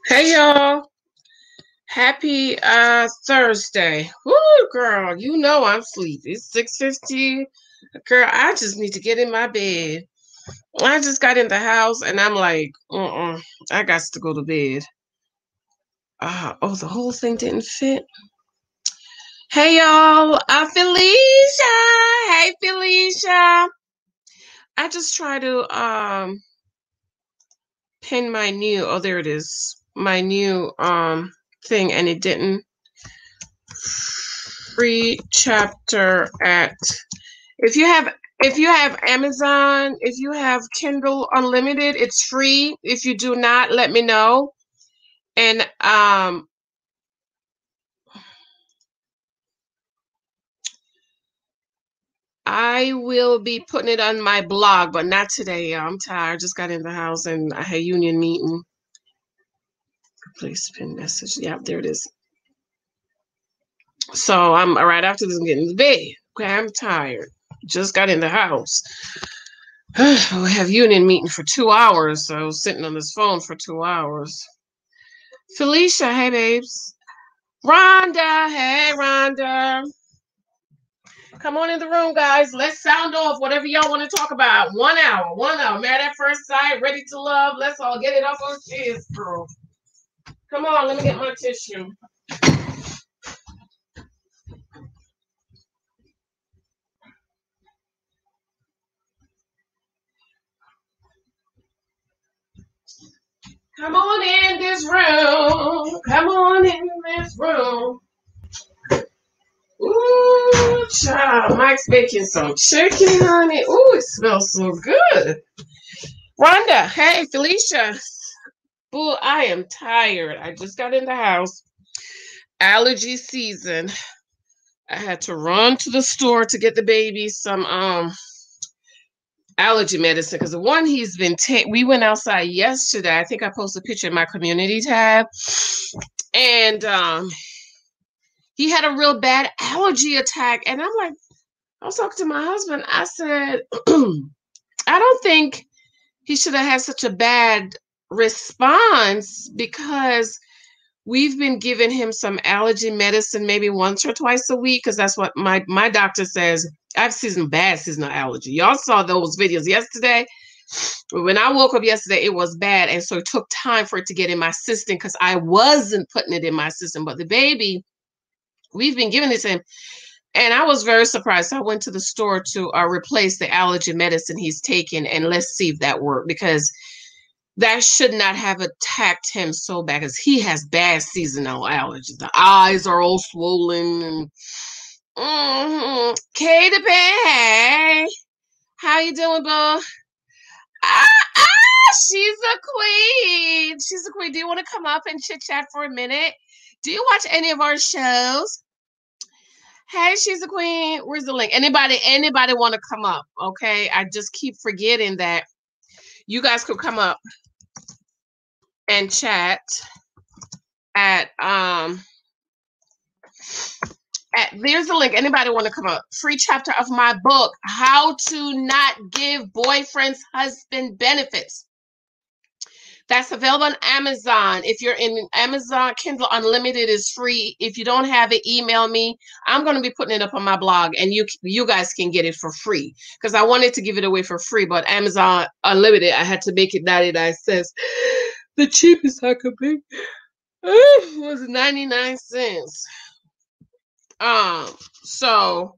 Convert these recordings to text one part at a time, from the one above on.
Hey y'all. Happy Thursday. Woo, girl, you know I'm sleepy. It's 6:50. Girl, I just need to get in my bed. I just got in the house and I'm like, I got to go to bed. Oh, the whole thing didn't fit. Hey y'all, Felicia. Hey Felicia. I just try to pin my new, oh there it is. My new thing, and it didn't. Free chapter at, if you have Amazon, if you have Kindle Unlimited, it's free. If you do not, let me know. And I will be putting it on my blog, but not today. I'm tired. Just got in the house and I had a union meeting. Please pin message. Yeah, there it is. So I'm right after this, I'm getting to bed. Okay, I'm tired. Just got in the house. We have union meeting for 2 hours, so I was sitting on this phone for 2 hours. Felicia, hey babes. Rhonda, hey Rhonda. Come on in the room, guys. Let's sound off whatever y'all want to talk about. 1 hour, 1 hour. Married at first sight, ready to love. Let's all get it off our chests, girl. Come on, let me get my tissue. Come on in this room. Come on in this room. Ooh, child. Mike's making some chicken, honey. Ooh, it smells so good. Rhonda, hey, Felicia. Boo, I am tired. I just got in the house. Allergy season. I had to run to the store to get the baby some allergy medicine because the one he's been we went outside yesterday. I think I posted a picture in my community tab, and he had a real bad allergy attack. And I'm like, I was talking to my husband. I said, I don't think he should have had such a bad response because we've been giving him some allergy medicine maybe once or twice a week because that's what my doctor says. I've seen bad seasonal allergy. Y'all saw those videos yesterday. When I woke up yesterday, it was bad. And so it took time for it to get in my system because I wasn't putting it in my system. But the baby, we've been giving it to him. And I was very surprised. I went to the store to replace the allergy medicine he's taking. And let's see if that worked because that should not have attacked him so bad because he has bad seasonal allergies. The eyes are all swollen. Katie Pan, hey. How you doing, boo? She's a queen. She's a queen. Do you want to come up and chit chat for a minute? Do you watch any of our shows? Hey, she's a queen. Where's the link? Anybody want to come up? Okay. I just keep forgetting that you guys could come up and chat at there's a link. Anybody want to come up? Free chapter of my book, How to Not Give Boyfriends Husband Benefits. That's available on Amazon. If you're in Amazon, Kindle Unlimited is free. If you don't have it, email me. I'm going to be putting it up on my blog, and you guys can get it for free because I wanted to give it away for free, but Amazon Unlimited, I had to make it 99 cents. The cheapest I could make was 99 cents. So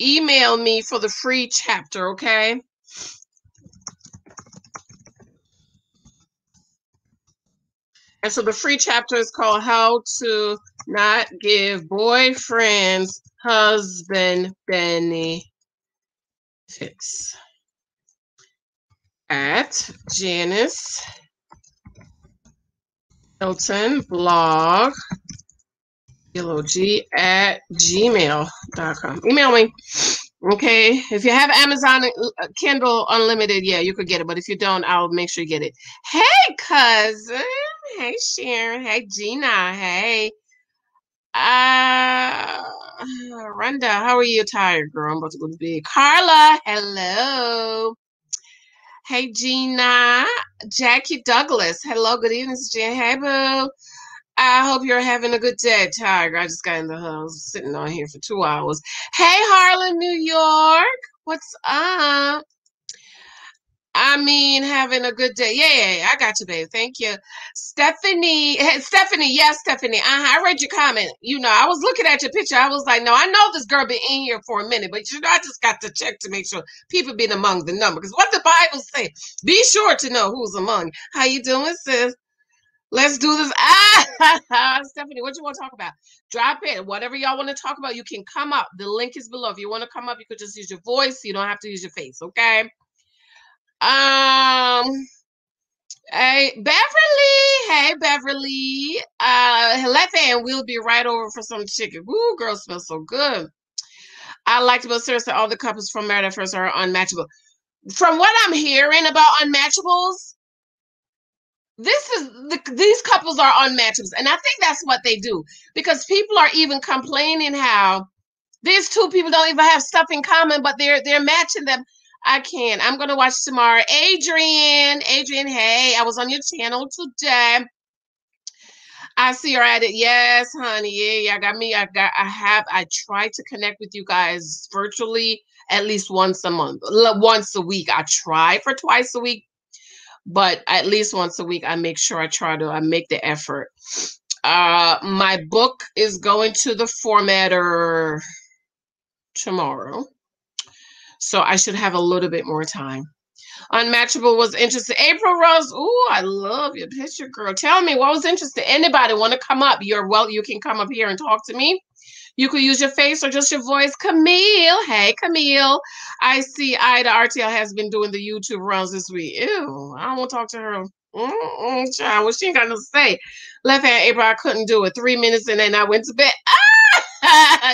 email me for the free chapter, okay? And so the free chapter is called How to Not Give Boyfriends Husband Benefits at Janice Hylton blog at gmail.com. Email me. Okay. If you have Amazon Kindle Unlimited, yeah, you could get it. But if you don't, I'll make sure you get it. Hey, cousin. Hey, Sharon. Hey, Gina. Hey. Rhonda, how are you? Tired, girl. I'm about to go to bed. Carla, hello. Hey, Gina. Jackie Douglas, hello. Good evening, Jen. Hey, boo. I hope you're having a good day, Tiger. I just got in the house, sitting on here for 2 hours. Hey, Harlem, New York. What's up? I mean, having a good day. Yeah, I got you, babe. Thank you. Stephanie. Hey, Stephanie. Yes, Stephanie. I read your comment. I was looking at your picture. I was like, no, I know this girl been in here for a minute, but I just got to check to make sure people been among the number. Because what the Bible say, be sure to know who's among. How you doing, sis? Let's do this. Stephanie, what you want to talk about? Drop it. Whatever y'all want to talk about, you can come up. The link is below. If you want to come up, you could just use your voice. You don't have to use your face, okay? Hey, Beverly. Hey, Beverly. Lethan, we'll be right over for some chicken. Woo, girl, smells so good. I like to, but seriously, all the couples from Married at First are unmatchable. From what I'm hearing about unmatchables, these couples are unmatchables, and I think that's what they do, because people are even complaining how these two people don't even have stuff in common, but they're matching them. I can't. I'm gonna watch tomorrow. Adrian, hey, I was on your channel today. I see her at it. Yes, honey. Yeah, I got me. I try to connect with you guys virtually at least once a month, once a week. I try for twice a week, but at least once a week, I make sure I make the effort. My book is going to the formatter tomorrow, so I should have a little bit more time. Unmatchable was interesting. April Rose, ooh, I love your picture, girl. Tell me what was interesting. Anybody want to come up? You can come up here and talk to me. You could use your face or just your voice. Camille, hey, Camille. I see Ida RTL has been doing the YouTube runs this week. Ew, I don't want to talk to her. Child, well, she ain't got nothing to say. Left hand, April, I couldn't do it. 3 minutes and then I went to bed.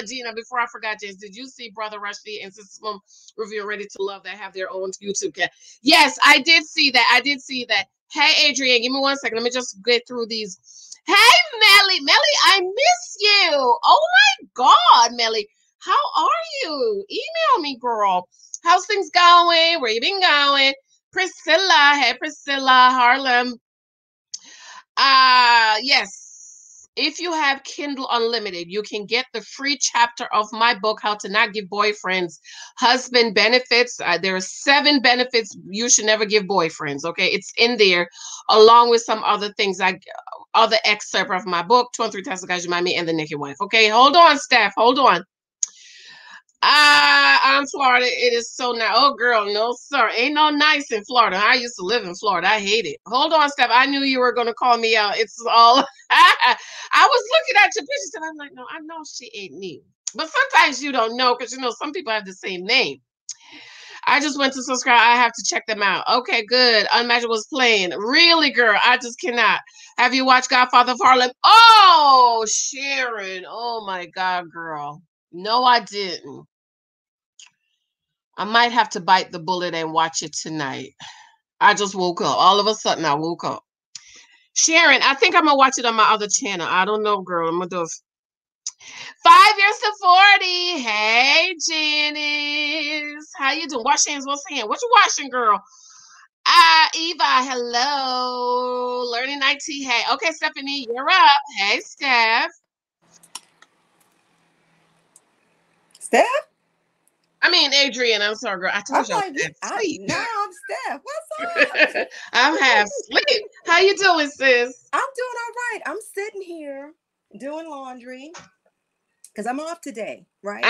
Gina, before I forgot, James, did you see Brother Rushdie and Sister Mom review Ready to Love that have their own YouTube channel? Yes, I did see that. Hey, Adrian, give me 1 second. Let me just get through these. Hey, Meli, I miss you. Oh my God, Meli, how are you? Email me, girl. How's things going? Where you been going? Priscilla, hey, Priscilla, Harlem. Yes. If you have Kindle Unlimited, you can get the free chapter of my book, How to Not Give Boyfriends Husband Benefits. There are 7 benefits you should never give boyfriends. Okay, it's in there, along with some other things, other excerpt of my book, 23 Times the Guys You Mind Me, and The Naked Wife. Okay, hold on, Steph. Hold on. I'm Florida. It is so nice. Oh, girl, no, sir. Ain't no nice in Florida. I used to live in Florida. I hate it. Hold on, Steph. I knew you were going to call me out. It's all. I was looking at your pictures and I'm like, no, I know she ain't me. But sometimes you don't know because, some people have the same name. I just went to subscribe. I have to check them out. Okay, good. Unmatched was playing. Really, girl? I just cannot. Have you watched Godfather of Harlem? Oh, Sharon. Oh, my God, girl. No, I didn't. I might have to bite the bullet and watch it tonight. I just woke up. All of a sudden, I woke up. Sharon, I think I'm going to watch it on my other channel. I don't know, girl. I'm going to do it. 5 years to 40. Hey, Janice. How you doing? Wash hands, what's hand? What you washing, girl? Eva, hello. Learning IT. Hey, okay, Stephanie, you're up. Hey, Steph. I mean, Adrian, I'm sorry, girl. I told you I'm half asleep. Now I'm Steph. What's up? I'm half asleep. How you doing, sis? I'm doing all right. I'm sitting here doing laundry because I'm off today, right?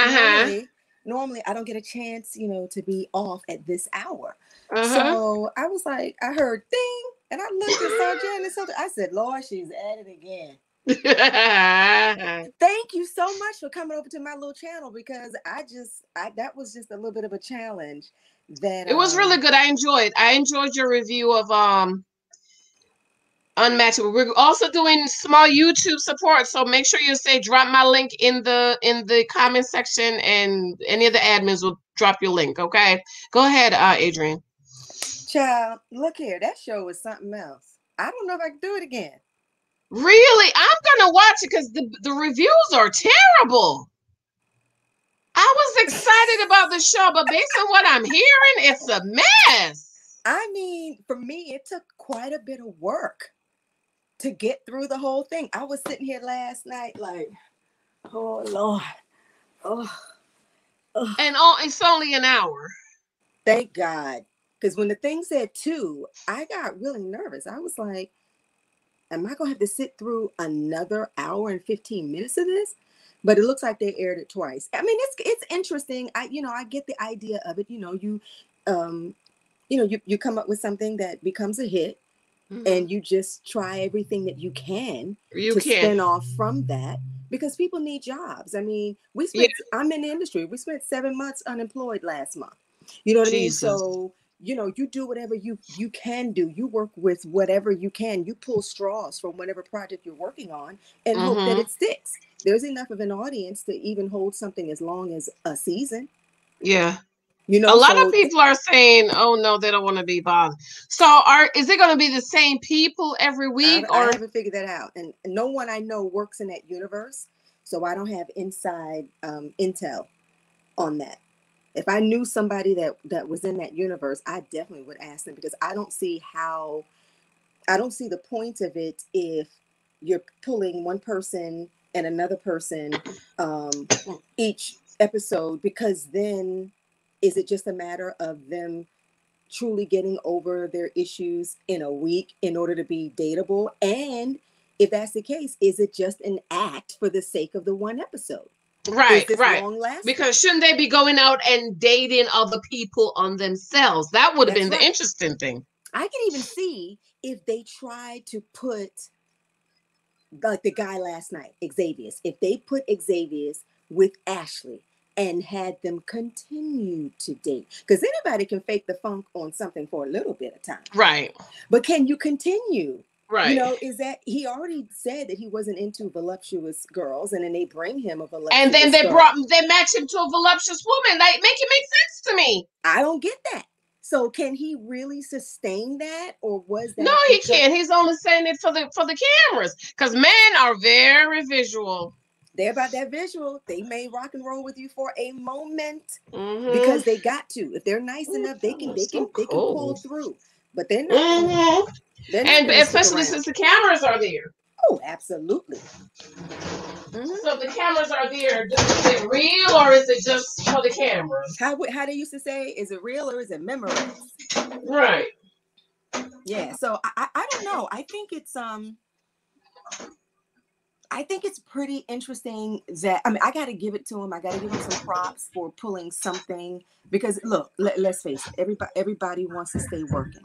Normally, I don't get a chance, to be off at this hour. So I was like, I heard ding, and I looked and saw Janice. I said, Lord, she's at it again. Thank you so much for coming over to my little channel, because that was just a little bit of a challenge. That it was really good. I enjoyed your review of Unmatchable. We're also doing small YouTube support, so make sure you drop my link in the comment section, and any of the admins will drop your link. Okay, go ahead, Adrian. Child, look here, that show is something else. I don't know if I can do it again. Really? I'm gonna watch it because the reviews are terrible. I was excited about the show, but based on what I'm hearing, it's a mess. I mean, for me, it took quite a bit of work to get through the whole thing. I was sitting here last night like, oh Lord. Oh. And it's only an hour. Thank God. Because when the thing said 2, I got really nervous. I was like, am I going to have to sit through another hour and 15 minutes of this? But it looks like they aired it twice. I mean, it's interesting. I get the idea of it. You come up with something that becomes a hit, and you just try everything that you can spin off from that, because people need jobs. I mean, I'm in the industry. We spent 7 months unemployed last month. You know what I mean? So, you do whatever you can do. You work with whatever you can. You pull straws from whatever project you're working on and hope that it sticks. There's enough of an audience to even hold something as long as a season. Yeah. A lot of people are saying, oh no, they don't want to be bothered. So is it going to be the same people every week? I haven't figured that out. And no one I know works in that universe. So I don't have inside intel on that. If I knew somebody that was in that universe, I definitely would ask them, because I don't see the point of it if you're pulling one person and another person each episode, because then is it just a matter of them truly getting over their issues in a week in order to be dateable? And if that's the case, is it just an act for the sake of the one episode? Right. Because shouldn't they be going out and dating other people on themselves? That would have been the interesting thing. I can even see if they tried to put, like the guy last night, Xavier, if they put Xavier with Ashley and had them continue to date, because anybody can fake the funk on something for a little bit of time. Right. But can you continue? Right. Is that he already said that he wasn't into voluptuous girls, and then they bring him a voluptuous and then they match him to a voluptuous woman. Like, make it make sense to me. I don't get that. So can he really sustain that, or was that? No, he can't. He's only saying it for the cameras, because men are very visual. They're about that visual. They may rock and roll with you for a moment because they got to. If they're nice enough, they can pull through. But they're not. And especially since the cameras are there. Oh, absolutely. So the cameras are there. Is it real, or is it just for the cameras? How they used to say, is it real or is it memorized? Right. Yeah. So I don't know. I think it's pretty interesting that, I mean, I got to give it to him. I got to give him some props for pulling something, because look, let's face it. Everybody wants to stay working.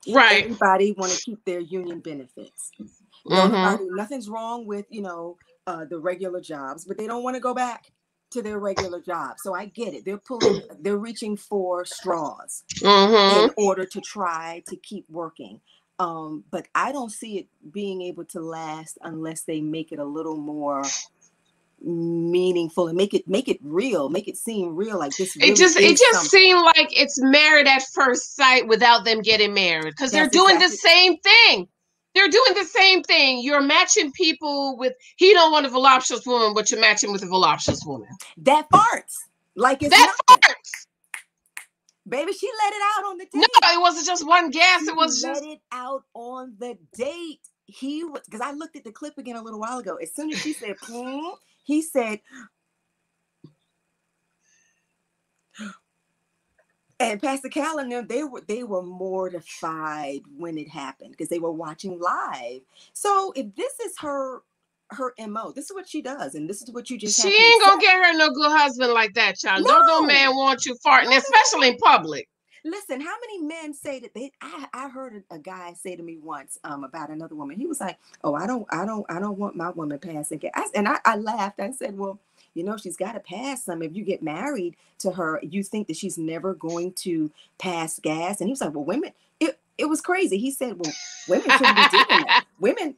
Right. Everybody want to keep their union benefits. Nothing's wrong with, the regular jobs, but they don't want to go back to their regular job. So I get it. They're reaching for straws in order to try to keep working. But I don't see it being able to last unless they make it a little more meaningful and make it real, make it seem real, like this really it just seemed like it's married at first sight without them getting married, because they're doing the same thing. You're matching people with, he don't want a voluptuous woman, but you're matching with a voluptuous woman that farts like it's that farts. Baby, she let it out on the date. No, it wasn't just one gas. It was let it out on the date. He was, because I looked at the clip again a little while ago. As soon as she said, he said, and Pastor Cal and them, they were mortified when it happened, because they were watching live. So if this is her MO, this is what she does, and this is what you just she ain't gonna get her no good husband like that, child. No man want you farting, especially in public. Listen, how many men say that I heard a guy say to me once about another woman. He was like, "Oh, I don't want my woman passing gas." And I laughed. I said, "Well, she's got to pass some. If you get married to her, you think that she's never going to pass gas?" And he was like, "Well, women." It was crazy. He said, "Well, women shouldn't be doing that. Women."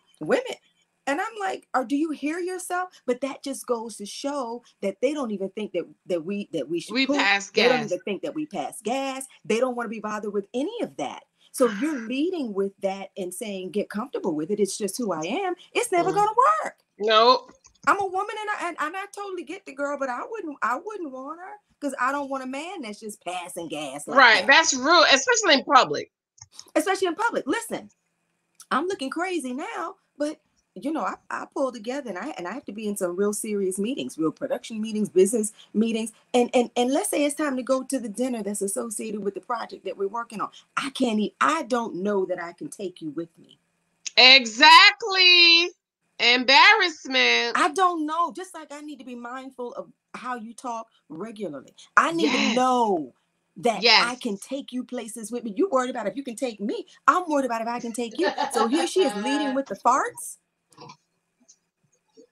And I'm like, do you hear yourself? But that just goes to show that they don't even think that we should pass gas. They don't even think that we pass gas. They don't want to be bothered with any of that. So if you're leading with that and saying, get comfortable with it, it's just who I am, it's never going to work. No. I'm a woman and I totally get the girl, but I wouldn't want her because I don't want a man that's just passing gas. Like right. That's rude, especially in public. Especially in public. Listen, I'm looking crazy now, but you know, I pull together and I have to be in some real serious meetings, real production meetings, business meetings. And let's say it's time to go to the dinner that's associated with the project that we're working on. I don't know that I can take you with me. Exactly. Embarrassment. I don't know. Just like I need to be mindful of how you talk regularly. I need to know that I can take you places with me. You worried about if you can take me. I'm worried about if I can take you. So here she is leading with the farts.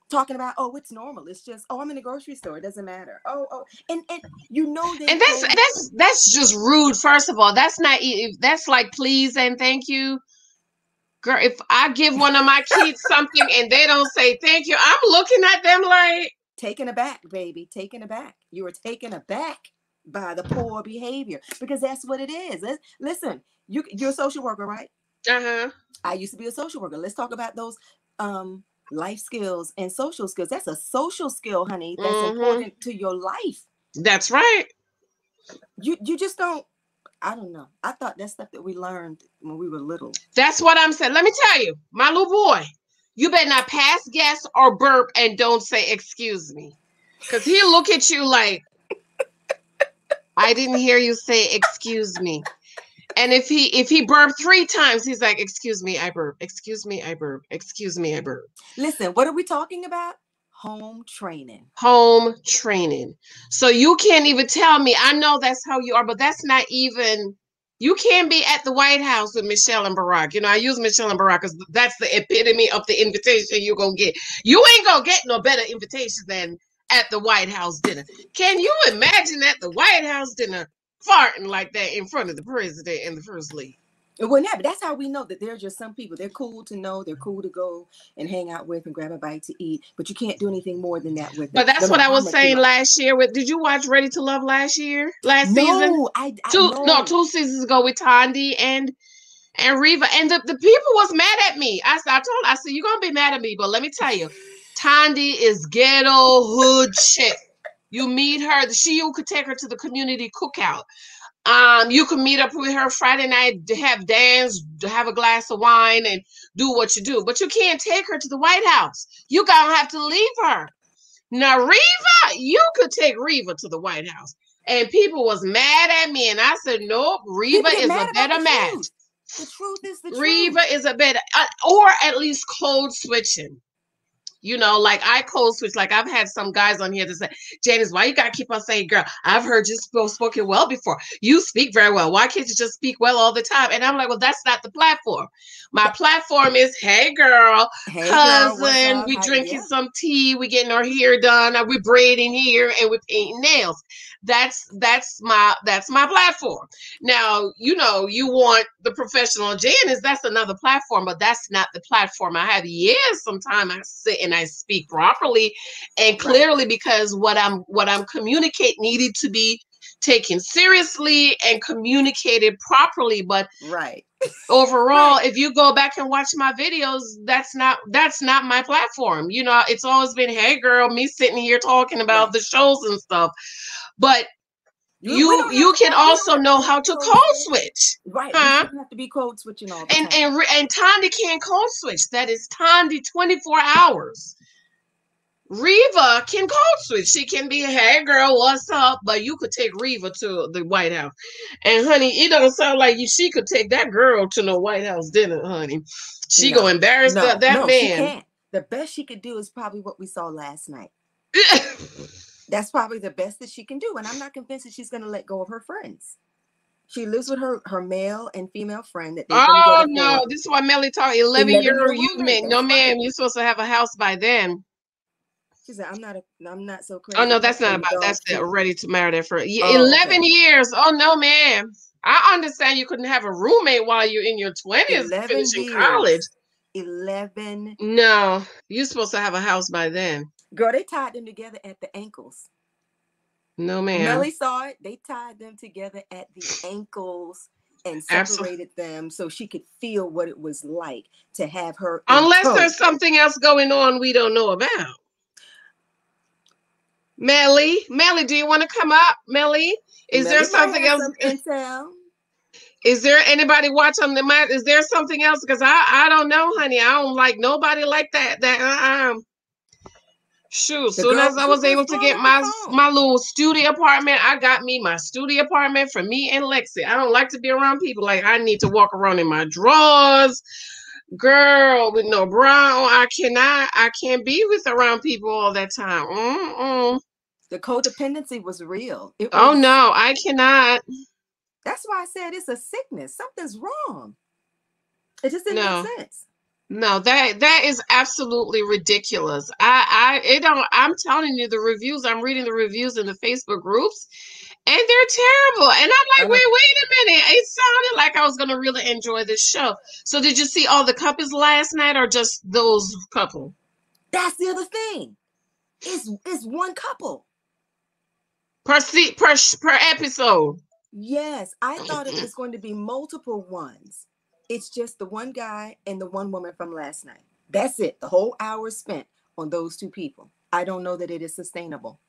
Talking about, oh, it's normal. It's just, oh, I'm in the grocery store. It doesn't matter. Oh, and you know that. And that's just rude. First of all, that's not. That's like please and thank you, girl. If I give one of my kids something and they don't say thank you, I'm looking at them like taken aback, baby. Taken aback. You were taken aback by the poor behavior because that's what it is. Listen, you're a social worker, right? I used to be a social worker. Let's talk about those life skills and social skills. That's a social skill, honey. That's important to your life. That's right. You just don't. I don't know. I thought that's stuff that we learned when we were little. That's what I'm saying. Let me tell you, my little boy, you better not pass gas or burp and don't say excuse me, because he'll look at you like I didn't hear you say excuse me. And if he burped 3 times, he's like, excuse me, I burp. Excuse me, I burp. Excuse me, I burp. Listen, what are we talking about? Home training. Home training. So you can't even tell me, I know that's how you are, but that's not even, you can't be at the White House with Michelle and Barack. You know, I use Michelle and Barack because that's the epitome of the invitation you're going to get. You ain't going to get no better invitation than at the White House dinner. Can you imagine at the White House dinner farting like that in front of the president and the first lady? It wouldn't happen. That's how we know that there's just some people. They're cool to know. They're cool to go and hang out with and grab a bite to eat. But you can't do anything more than that with them. But that's what I was saying last year. Did you watch Ready to Love last season? No, 2 seasons ago with Tandy and Reva. And the people was mad at me. I said, you're going to be mad at me. But let me tell you, Tandy is ghetto hood shit. You meet her. You could take her to the community cookout. You can meet up with her Friday night, have dance, have a glass of wine, and do what you do. But you can't take her to the White House. You gonna have to leave her. Now, Reva, you could take Reva to the White House. And people was mad at me, and I said, nope, Reva is a better match. The truth is the truth. Reva is a better, or at least code switching. You know, like I code switch. Like I've had some guys on here that say, Janice, why you gotta keep on saying, girl, I've heard you spoken well before. You speak very well. Why can't you just speak well all the time? And I'm like, well, that's not the platform. My platform is, hey girl, hey cousin, girl, we drinking some tea, we getting our hair done, we braiding here, and we painting nails. That's my platform. Now, you know, you want the professional Janice, that's another platform, but that's not the platform I have. Yes, sometimes I sit and I speak properly and clearly because what I'm communicating needed to be taken seriously and communicated properly. But overall, if you go back and watch my videos, that's not my platform. You know, it's always been, hey girl, me sitting here talking about the shows and stuff. But you can also know how to code switch. Right. You don't have to be code switching all the time. And Tandy can't code switch. That is Tandy 24 hours. Reva can code switch. She can be, hey girl, what's up? But you could take Reva to the White House. And honey, it doesn't sound like she could take that girl to no White House dinner, honey. She gonna embarrass that man. She can't. The best she could do is probably what we saw last night. That's probably the best that she can do. And I'm not convinced that she's going to let go of her friends. She lives with her male and female friend. That no. This is why Meli talk 11-year-old youth man. No, ma'am, you're supposed to have a house by then. She said, I'm not so crazy. Oh, no, that's not about, that's ready to marry that friend. 11 years. Oh, no, ma'am. I understand you couldn't have a roommate while you're in your 20s finishing college. 11. No, you're supposed to have a house by then. Girl, they tied them together at the ankles. No, ma'am. Meli saw it. They tied them together at the ankles. and separated them so she could feel what it was like to have her. Unless there's something else going on we don't know about. Meli, do you want to come up? Meli, is there something else? Is there anybody watching the mic? Is there something else? Because I don't know, honey. I don't like nobody like that. Shoot, soon as I was able to get my little studio apartment, I got me my studio apartment for me and Lexi. I don't like to be around people. Like, I need to walk around in my drawers, girl, with no bra on. I can't be around people all that time. The codependency was real. Oh no, I cannot. That's why I said it's a sickness. Something's wrong. It just didn't make sense. No, that is absolutely ridiculous. I'm telling you the reviews. I'm reading the reviews in the Facebook groups, and they're terrible. And I'm like, wait a minute. It sounded like I was gonna really enjoy this show. So did you see all the couples last night, or just those couple? That's the other thing. It's one couple per episode. Yes, I thought it was going to be multiple ones. It's just the one guy and the one woman from last night. That's it. The whole hour spent on those two people. I don't know that it is sustainable.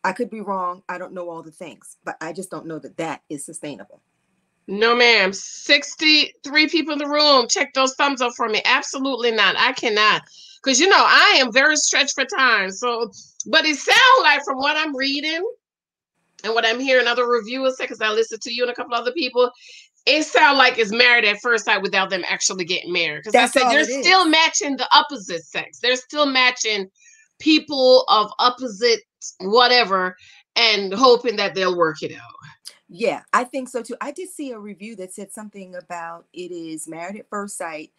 I could be wrong. I don't know all the things, but I just don't know that is sustainable. No, ma'am. 63 people in the room. Check those thumbs up for me. Absolutely not. I cannot. Because, I am very stretched for time. So, but it sounds like from what I'm reading and what I'm hearing other reviewers say, because I listened to you and a couple other people, it sounds like it's married at first sight without them actually getting married. Because I said they're still matching the opposite sex. They're still matching people of opposite whatever and hoping that they'll work it out. Yeah, I think so too. I did see a review that said something about it is Married at First Sight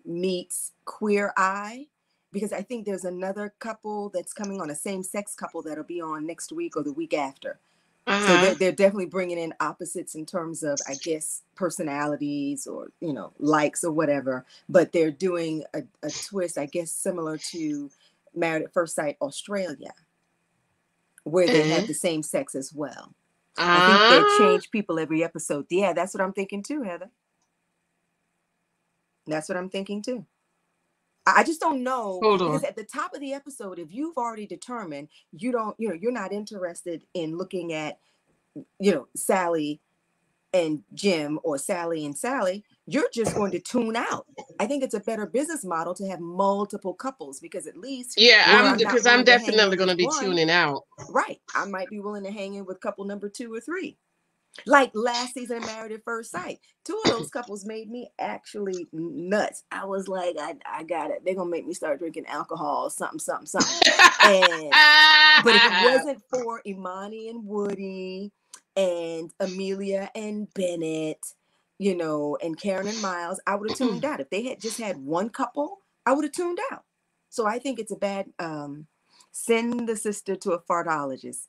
meets Queer Eye, because I think there's another couple that's coming on, a same-sex couple that'll be on next week or the week after. So they're definitely bringing in opposites in terms of, I guess, personalities or, likes or whatever. But they're doing a twist, I guess, similar to Married at First Sight Australia, where they have the same sex as well. I think they change people every episode. Yeah, that's what I'm thinking too, Heather. That's what I'm thinking too. I just don't know, because at the top of the episode, if you've already determined you're not interested in looking at, Sally and Jim or Sally and Sally, you're just going to tune out. I think it's a better business model to have multiple couples, because at least I'm definitely going to be tuning out. Right. I might be willing to hang in with couple number 2 or 3. Like last season, Married at First Sight, 2 of those couples made me actually nuts. I was like, I got it. They're going to make me start drinking alcohol, something. But if it wasn't for Imani and Woody and Amelia and Bennett, and Karen and Miles, I would have tuned out. If they had just had one couple, I would have tuned out. So I think it's a bad, send the sister to a fartologist.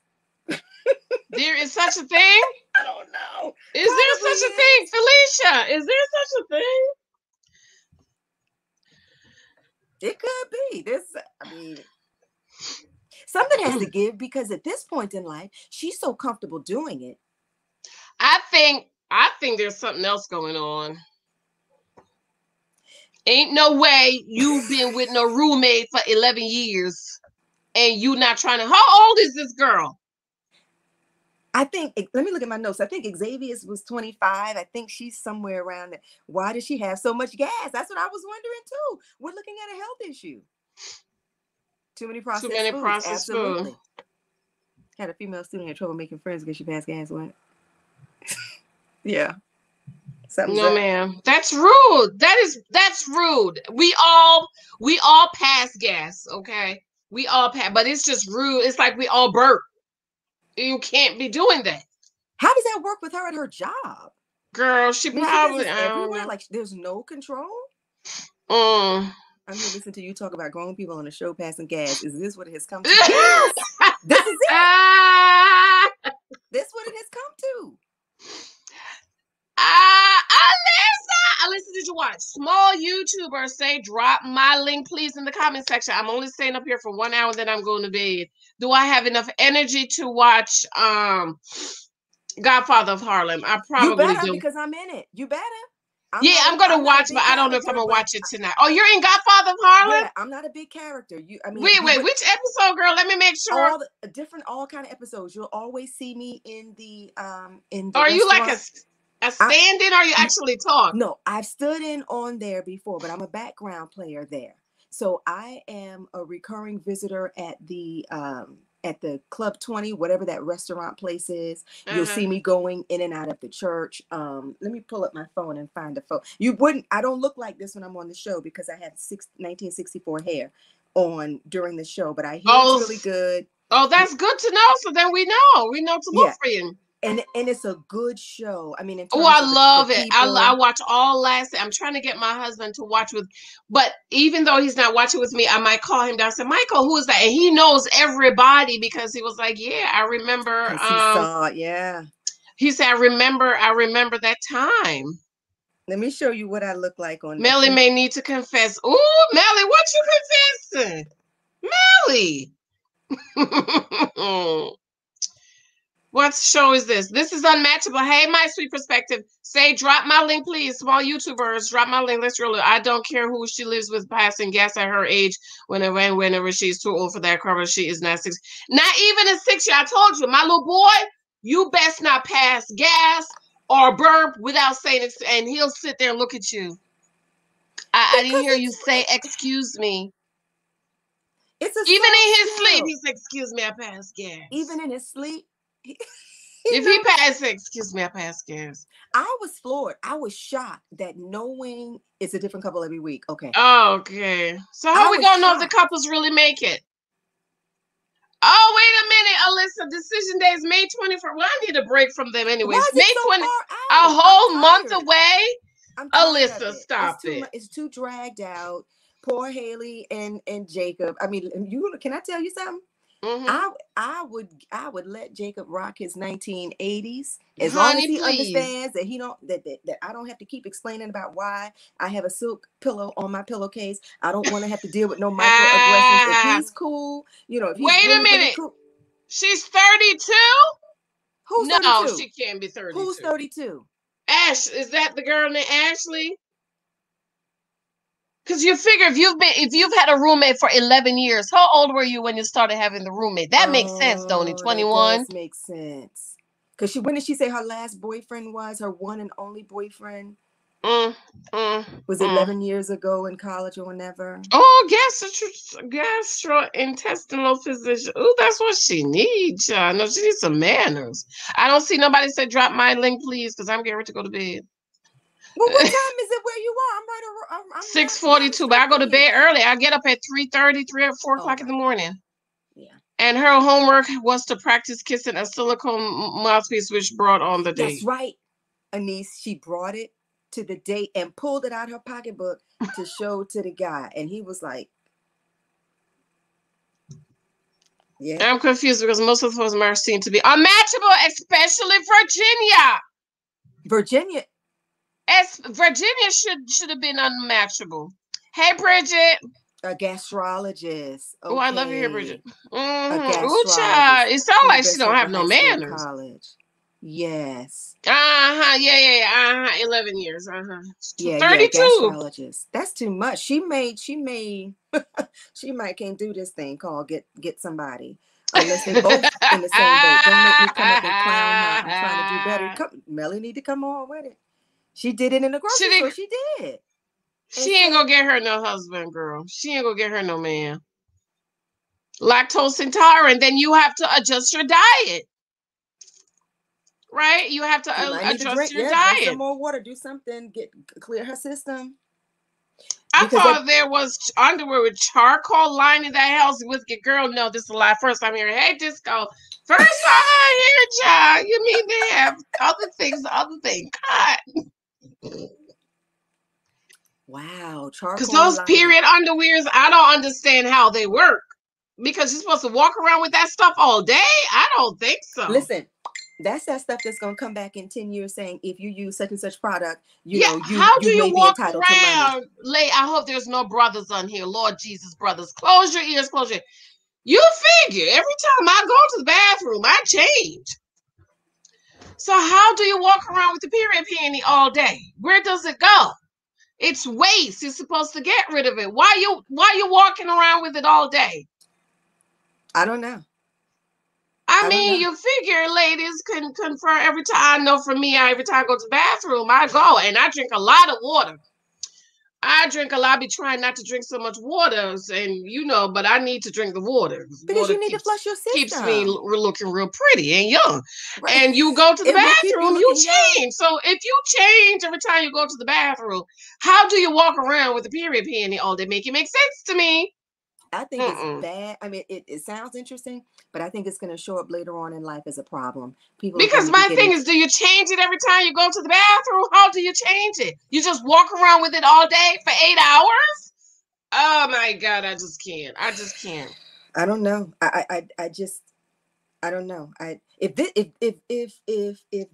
There is such a thing? I don't know. Is there such a thing, Felicia? Is there such a thing? It could be. Something has to give, because at this point in life, she's so comfortable doing it. I think there's something else going on. Ain't no way you've been with no roommate for 11 years and you not trying to. How old is this girl? I think, let me look at my notes. I think Xavier's was 25. I think she's somewhere around that. Why does she have so much gas? That's what I was wondering too. We're looking at a health issue. Too many processed foods. Had a female student had trouble making friends because she passed gas. What? Yeah. No, ma'am. That's rude. That's rude. We all pass gas, okay? We all pass, but it's just rude. It's like we all burp. You can't be doing that. How does that work with her at her job? Girl, she probably everywhere. Like, there's no control. I'm gonna listen to you talk about grown people on the show passing gas. Is this what it has come to? Yes! This is it. This is what it has come to. Alyssa, did you watch? Small YouTubers say, drop my link, please, in the comment section. I'm only staying up here for 1 hour, then I'm going to bed. Do I have enough energy to watch Godfather of Harlem. I probably You better do. because I'm in it. You better. I'm going to watch, but I don't know if I'm going to watch it tonight. Oh, you're in Godfather of Harlem? Yeah, I'm not a big character. Wait, which episode, girl? Let me make sure. All all kind of episodes. You'll always see me in the Are you like a stand-in, or are you actually talk? No, I've stood in on there before, but I'm a background player there. So I am a recurring visitor at the Club 20, whatever that restaurant place is. You'll see me going in and out of the church. Let me pull up my phone and find a photo. I don't look like this when I'm on the show because I had 1964 hair on during the show, but I hear it's really good. Oh, that's good to know. So then we know to look for you. And it's a good show. I mean, I love it. I watch all last. I'm trying to get my husband to watch but even though he's not watching with me, I might call him down and say, Michael, who is that? And he knows everybody because he was like, yeah, I remember. He saw it, yeah. He said, I remember that time. Let me show you what I look like on Meli may need to confess. Ooh, Meli, what you confessing? Meli. What show is this? This is Unmatchable. Hey, my sweet perspective. Say, drop my link, please. Small YouTubers, drop my link. Let's roll it. I don't care who she lives with, passing gas at her age. Whenever she's too old for that car, she is not 6. Not even a 6-year. I told you, my little boy, you best not pass gas or burp without saying it. And he'll sit there and look at you. I didn't hear you say, excuse me. Even in his sleep, he said, excuse me, I passed gas. Even in his sleep? If he passed, excuse me, I passed gas. I was floored. I was shocked that knowing it's a different couple every week. Okay. Okay. So how are we gonna know if the couples really make it? Oh, wait a minute, Alyssa. Decision day is May 24th. Well, I need a break from them anyways. May 20th, a whole month away. Alyssa, stop it. It's too dragged out. Poor Haley and Jacob. I mean, can I tell you something? Mm-hmm. I would let Jacob rock his 1980s as long as he understands that that I don't have to keep explaining about why I have a silk pillow on my pillowcase. I don't want to have to deal with no microaggressions. If he's cool, if he's wait a minute. Really cool. She's 32? Who's 32? No, she can't be 32. Who's 32? Ash, is that the girl named Ashley? Because you figure if you've had a roommate for 11 years, how old were you when you started having the roommate? That makes sense, don't it? 21? That does make sense. Because when did she say her last boyfriend was? Her one and only boyfriend? Was 11 years ago in college or whenever? Oh, gastrointestinal physician. Oh, that's what she needs, y'all. No, she needs some manners. I don't see nobody say drop my link, please, because I'm getting ready to go to bed. Well, what time is it where you are? I'm 6:42, but I go to bed early. I get up at 3:30, 3 or 4 o'clock in the morning. Yeah. And her homework was to practice kissing a silicone mouthpiece, which brought on the date. That's right, Anise. She brought it to the date and pulled it out her pocketbook to show to the guy, and he was like, "Yeah." I'm confused because most of those marks seem to be unmatchable, especially Virginia. Virginia should have been unmatchable. Hey, Bridget. A gastrologist. Okay. Oh, I love you here, Bridget. Ooh, child. It sounds like she don't have no manners. College. Yes. Yeah. 11 years. Yeah, 32. Yeah, gastrologist. That's too much. She may she might can't do this thing called get somebody. Unless they both in the same boat. Don't make me come up and clown her. I'm trying to do better. Meli need to come on with it. She did it in the grocery store. She did. She ain't gonna get her no husband, girl. She ain't gonna get her no man. Lactose intolerant. Then you have to adjust your diet. Right? You have to adjust your diet. Drink some more water. Do something. Clear her system. I thought there was underwear with charcoal lining that house with your girl. No, this is a lie. First I'm hearing, hey, Disco. First time I hear child. You mean they have other things, God. Wow, charcoal. Because those period underwears, I don't understand how they work. Because you're supposed to walk around with that stuff all day? I don't think so. Listen, that's that stuff that's gonna come back in 10 years saying if you use such and such product, how do you walk around late? I hope there's no brothers on here. Lord Jesus, brothers, close your ears, close your. You figure every time I go to the bathroom, I change. So how do you walk around with the period panty all day? Where does it go? It's waste. You're supposed to get rid of it. Why you walking around with it all day? I don't know. I mean, you figure ladies can confer every time. I know for me, every time I go to the bathroom, I go and I drink a lot of water. I drink a lot. I be trying not to drink so much water, and but I need to drink the water. Because you need to flush your system. Keeps me looking real pretty and young. Right. And you go to the bathroom, you change. Young. So if you change every time you go to the bathroom, how do you walk around with a period panty all day? Make sense to me. I think it's bad. I mean, it sounds interesting, but I think it's going to show up later on in life as a problem. Because my thing is, do you change it every time you go to the bathroom? How do you change it? You just walk around with it all day for 8 hours? Oh my God, I just can't. I don't know. I don't know. If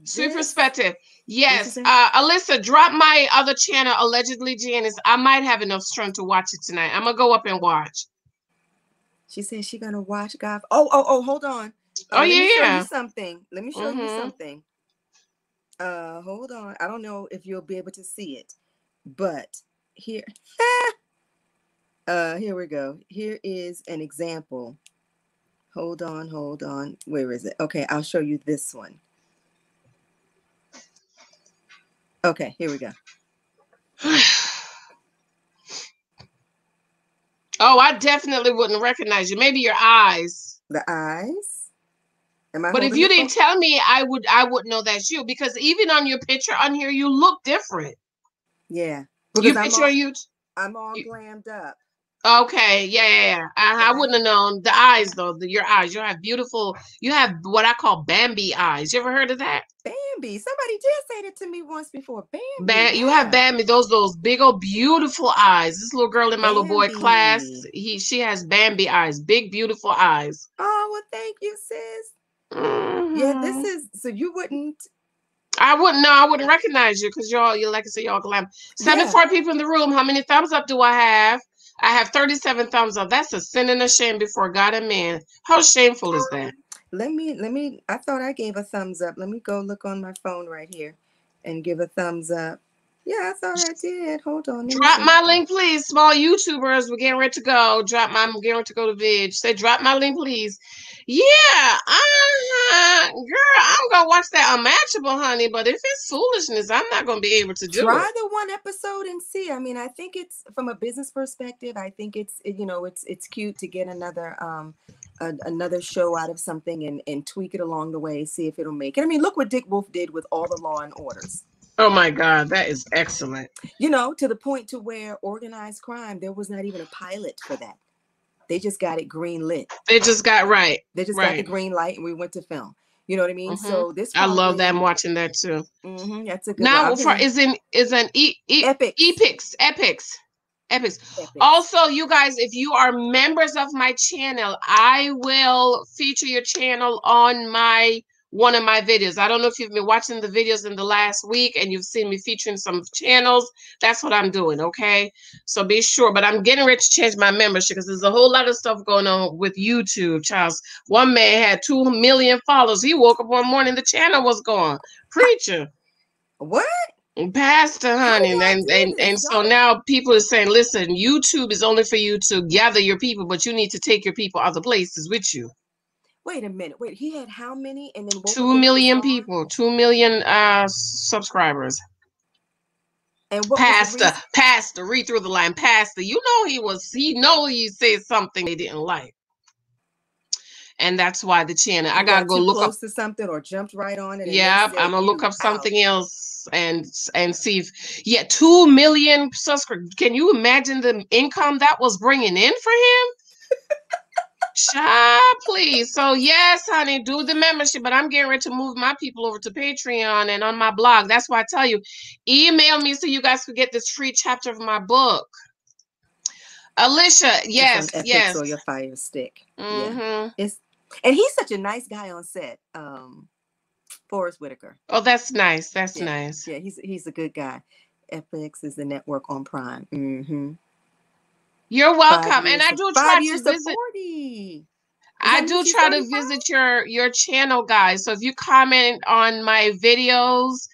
Sweet perspective. Yes. Alyssa, drop my other channel, Allegedly Janice. I might have enough strength to watch it tonight. I'm gonna go up and watch. She says she's gonna watch God. Oh, hold on. Let me show you something. Let me show you something. Hold on. I don't know if you'll be able to see it, but here. Here we go. Here is an example. Hold on. Where is it? Okay, I'll show you this one. Okay, here we go. Oh, I definitely wouldn't recognize you. Maybe your eyes. The eyes? But if you didn't tell me, I would know that's you, because even on your picture on here, you look different. Yeah. I'm all glammed up. Okay, yeah. I wouldn't have known. The eyes, though, your eyes. You have what I call Bambi eyes. You ever heard of that? Bambi. Somebody did say that to me once before. Bambi. You have Bambi. Those big old beautiful eyes. This little girl in my little boy class, she has Bambi eyes. Big, beautiful eyes. Oh, well, thank you, sis. Mm-hmm. Yeah, so you wouldn't. I wouldn't know. I wouldn't recognize you because you're like I said, y'all glam. 74 people in the room. How many thumbs up do I have? I have 37 thumbs up. That's a sin and a shame before God and man. How shameful is that? Let me, I thought I gave a thumbs up. Let me go look on my phone right here and give a thumbs up. Yeah, I thought I did. Hold on. Drop my link, please. Small YouTubers, we're getting ready to go. I'm getting ready to go to Vidge. Say, drop my link, please. Yeah, girl, I'm going to watch that Unmatchable, honey. But if it's foolishness, I'm not going to be able to do it. Try the one episode and see. I mean, I think it's, from a business perspective, I think it's cute to get another show out of something and tweak it along the way, see if it'll make it. I mean, look what Dick Wolf did with all the Law and Orders. Oh my God, that is excellent. To the point to where organized crime, there was not even a pilot for that. They just got it green lit. They just got the green light, and we went to film. You know what I mean? Mm-hmm. So this I love that. I'm watching that too. Mm-hmm, that's a good now one. Is an Epics. Also, you guys, if you are members of my channel, I will feature your channel on one of my videos. I don't know if you've been watching the videos in the last week and you've seen me featuring some channels. That's what I'm doing, okay? So be sure. But I'm getting ready to change my membership because there's a whole lot of stuff going on with YouTube, Charles. One man had 2 million followers. He woke up one morning, the channel was gone. Preacher. What? Pastor, honey. And so now people are saying, listen, YouTube is only for you to gather your people, but you need to take your people other places with you. Wait a minute. Wait, he had how many? And then 2 million people, 2 million subscribers. And what Pastor, read through the line. Pastor, he said something they didn't like. And that's why the channel, I gotta go look close to something or jumped right on it. Yeah, I'm gonna look up something else and see if 2 million subscribers. Can you imagine the income that was bringing in for him? Child, please. So yes, honey, do the membership, but I'm getting ready to move my people over to Patreon and on my blog. That's why I tell you, email me so you guys could get this free chapter of my book. Alicia, yes. Or your Fire Stick. Mm-hmm. Yeah. And he's such a nice guy on set. Forrest Whitaker. Oh, that's nice. That's nice. Yeah, he's a good guy. FX is the network on Prime. Mm-hmm. You're welcome. And I do try to visit. 40. I do try to visit your channel, guys. So if you comment on my videos,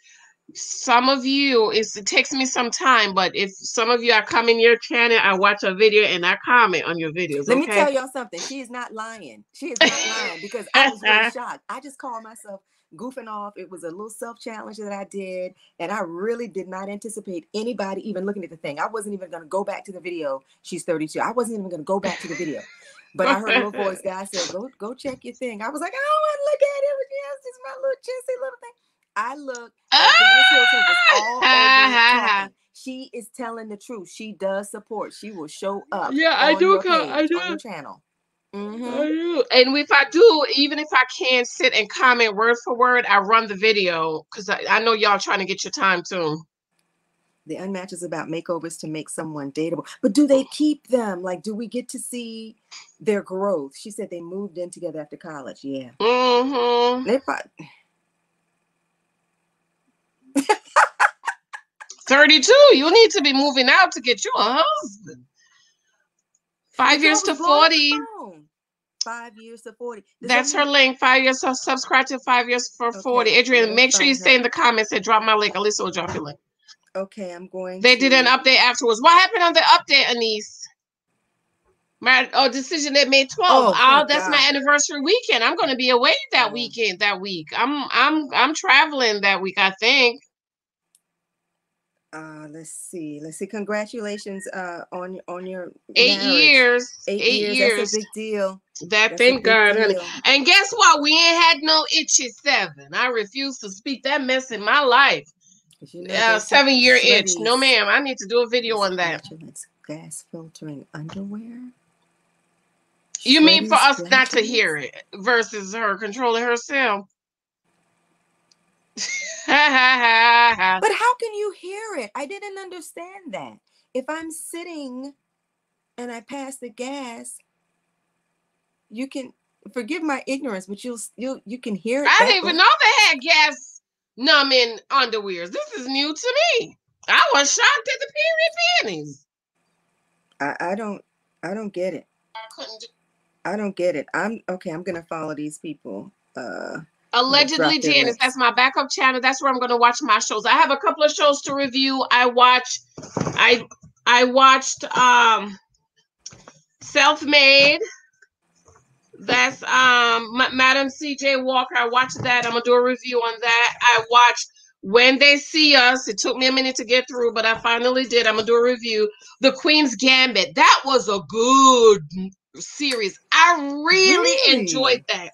some of you, it takes me some time, but if some of you are coming your channel, I watch a video and I comment on your videos. Let me tell y'all something. She is not lying. She is not lying, because I was really shocked. I just called myself goofing off. It was a little self-challenge that I did, and I really did not anticipate anybody even looking at the thing. I wasn't even going to go back to the video. She's 32. I wasn't even going to go back to the video. But I heard a little voice. Guy said, go check your thing. I was like, I don't want to look at it. Yes, it's my little chintzy little thing. I looked, and Janice Hylton was all over it talking. She is telling the truth. She does support. She will show up. Yeah, I do. On your channel. I do. And if I do, even if I can't sit and comment word for word, I run the video, because I know y'all trying to get your time too. The Unmatched is about makeovers to make someone dateable. But do they keep them? Like, do we get to see their growth? She said they moved in together after college. Yeah. Mm-hmm. 32. You need to be moving out to get you a husband. 5 years to 40. 5 years to 40. That's her link. 5 years. So subscribe to 5 years for 40. Adrian, make sure you stay in the comments and drop my link. Alyssa will drop your link. Okay, I'm going. They did an update afterwards. What happened on the update, Anise? Decision they made 12. Oh, that's my anniversary weekend. I'm going to be away that weekend. That week, I'm traveling that week, I think. Let's see. Congratulations on your 8 marriage. years. 8 years. That's a big deal. Thank God, honey. And guess what? We ain't had no itchy 7. I refuse to speak that mess in my life. 7-year itch. No, ma'am. I need to do a video on that. Gas filtering underwear. You mean for us not to hear it versus her controlling herself? But how can you hear it? I didn't understand that. If I'm sitting and I pass the gas, you can forgive my ignorance, but you can hear it. I didn't even know they had gas numbing underwears. This is new to me. I was shocked at the period panties. I don't get it. I don't get it. I'm gonna follow these people. Allegedly Janice, that's my backup channel. That's where I'm going to watch my shows. I have a couple of shows to review. I watched Self-Made. That's Madam CJ Walker. I watched that. I'm going to do a review on that. I watched When They See Us. It took me a minute to get through, but I finally did. I'm going to do a review. The Queen's Gambit. That was a good series. I really enjoyed that.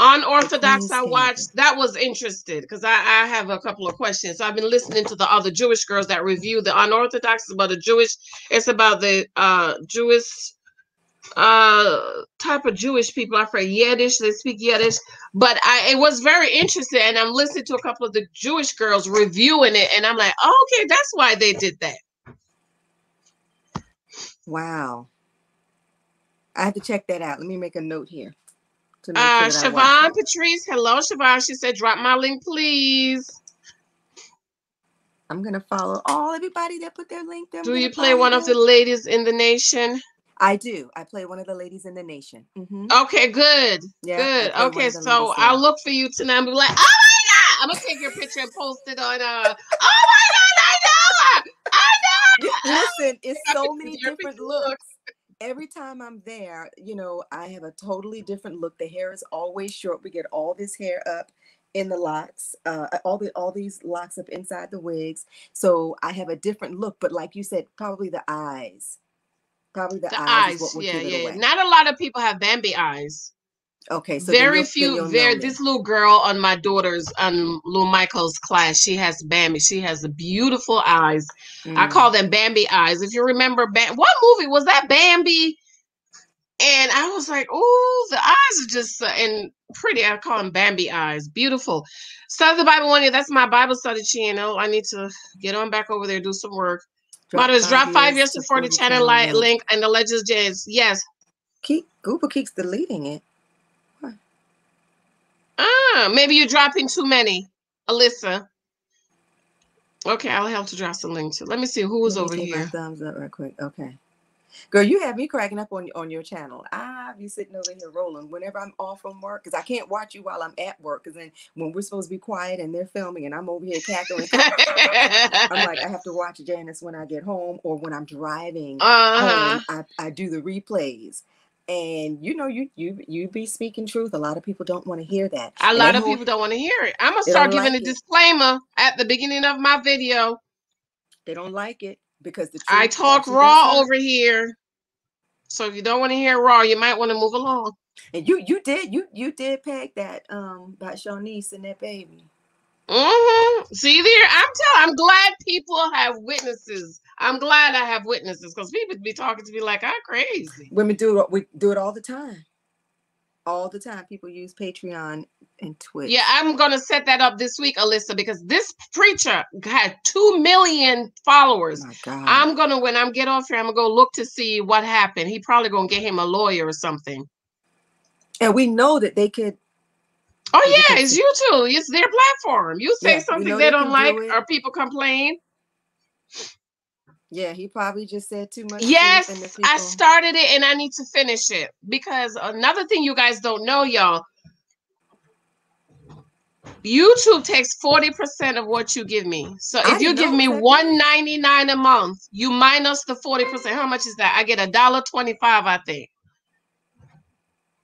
Unorthodox, I watched. That was interesting because I have a couple of questions. So I've been listening to the other Jewish girls that review the Unorthodox. It's about the Jewish. It's about the Jewish type of Jewish people. I forget Yiddish. They speak Yiddish, but it was very interesting. And I'm listening to a couple of the Jewish girls reviewing it, and I'm like, oh, okay, that's why they did that. Wow, I have to check that out. Let me make a note here. Siobhan Patrice, hello Siobhan. She said, drop my link, please. I'm gonna follow everybody that put their link there. Do you play one of the ladies in the nation? I do. I play one of the ladies in the nation. Mm-hmm. Okay, good. Yeah, good. Okay, so I'll look for you tonight and be like, oh my God, I'm gonna take your picture and post it on oh my God, I know. Listen, it's so many different looks. Every time I'm there, I have a totally different look. The hair is always short. We get all this hair up in the locks, all these locks up inside the wigs. So I have a different look. But like you said, probably the eyes. Probably the eyes is what would give it away. Not a lot of people have Bambi eyes. Okay, so very few. This little girl on my daughter's little Michael's class, she has Bambi. She has the beautiful eyes. I call them Bambi eyes. If you remember, what movie was that? Bambi. And I was like, oh, the eyes are just and pretty. I call them Bambi eyes. Beautiful. Study the Bible 1 year. That's my Bible study channel. I need to get on back over there, do some work. Drop 5 years to 40 channel link and the Legends Jazz. Yes. Google keeps deleting it. Maybe you're dropping too many, Alyssa. Okay, I'll help to drop some links. Let me see who was over here. Thumbs up real quick. Okay, girl, you have me cracking up on your channel. I'll be sitting over here rolling whenever I'm off from work, because I can't watch you while I'm at work, because then when we're supposed to be quiet and they're filming and I'm over here cackling, I'm like, I have to watch Janice when I get home, or when I'm driving home, I do the replays. And you be speaking truth. A lot of people don't want to hear that. A lot of people don't want to hear it. I'm gonna start giving a disclaimer at the beginning of my video. They don't like it because I talk raw over here. So if you don't want to hear raw, you might want to move along. And you did peg that about Shawnice and that baby. See there, I'm glad people have witnesses. I'm glad I have witnesses, because people be talking to me like I'm crazy. Women do it all the time. All the time. People use Patreon and Twitch. Yeah, I'm gonna set that up this week, Alyssa, because this preacher had 2 million followers. Oh my God. When I get off here, I'm gonna go look to see what happened. He probably gonna get him a lawyer or something. And we know that they could. Oh yeah, it's YouTube. It's their platform. You say something they don't like, or people complain. Yeah, he probably just said too much. Yes, I started it and I need to finish it, because another thing you guys don't know, y'all, YouTube takes 40% of what you give me. So if you give me $1.99 a month, you minus the 40%. How much is that? I get $1.25, I think.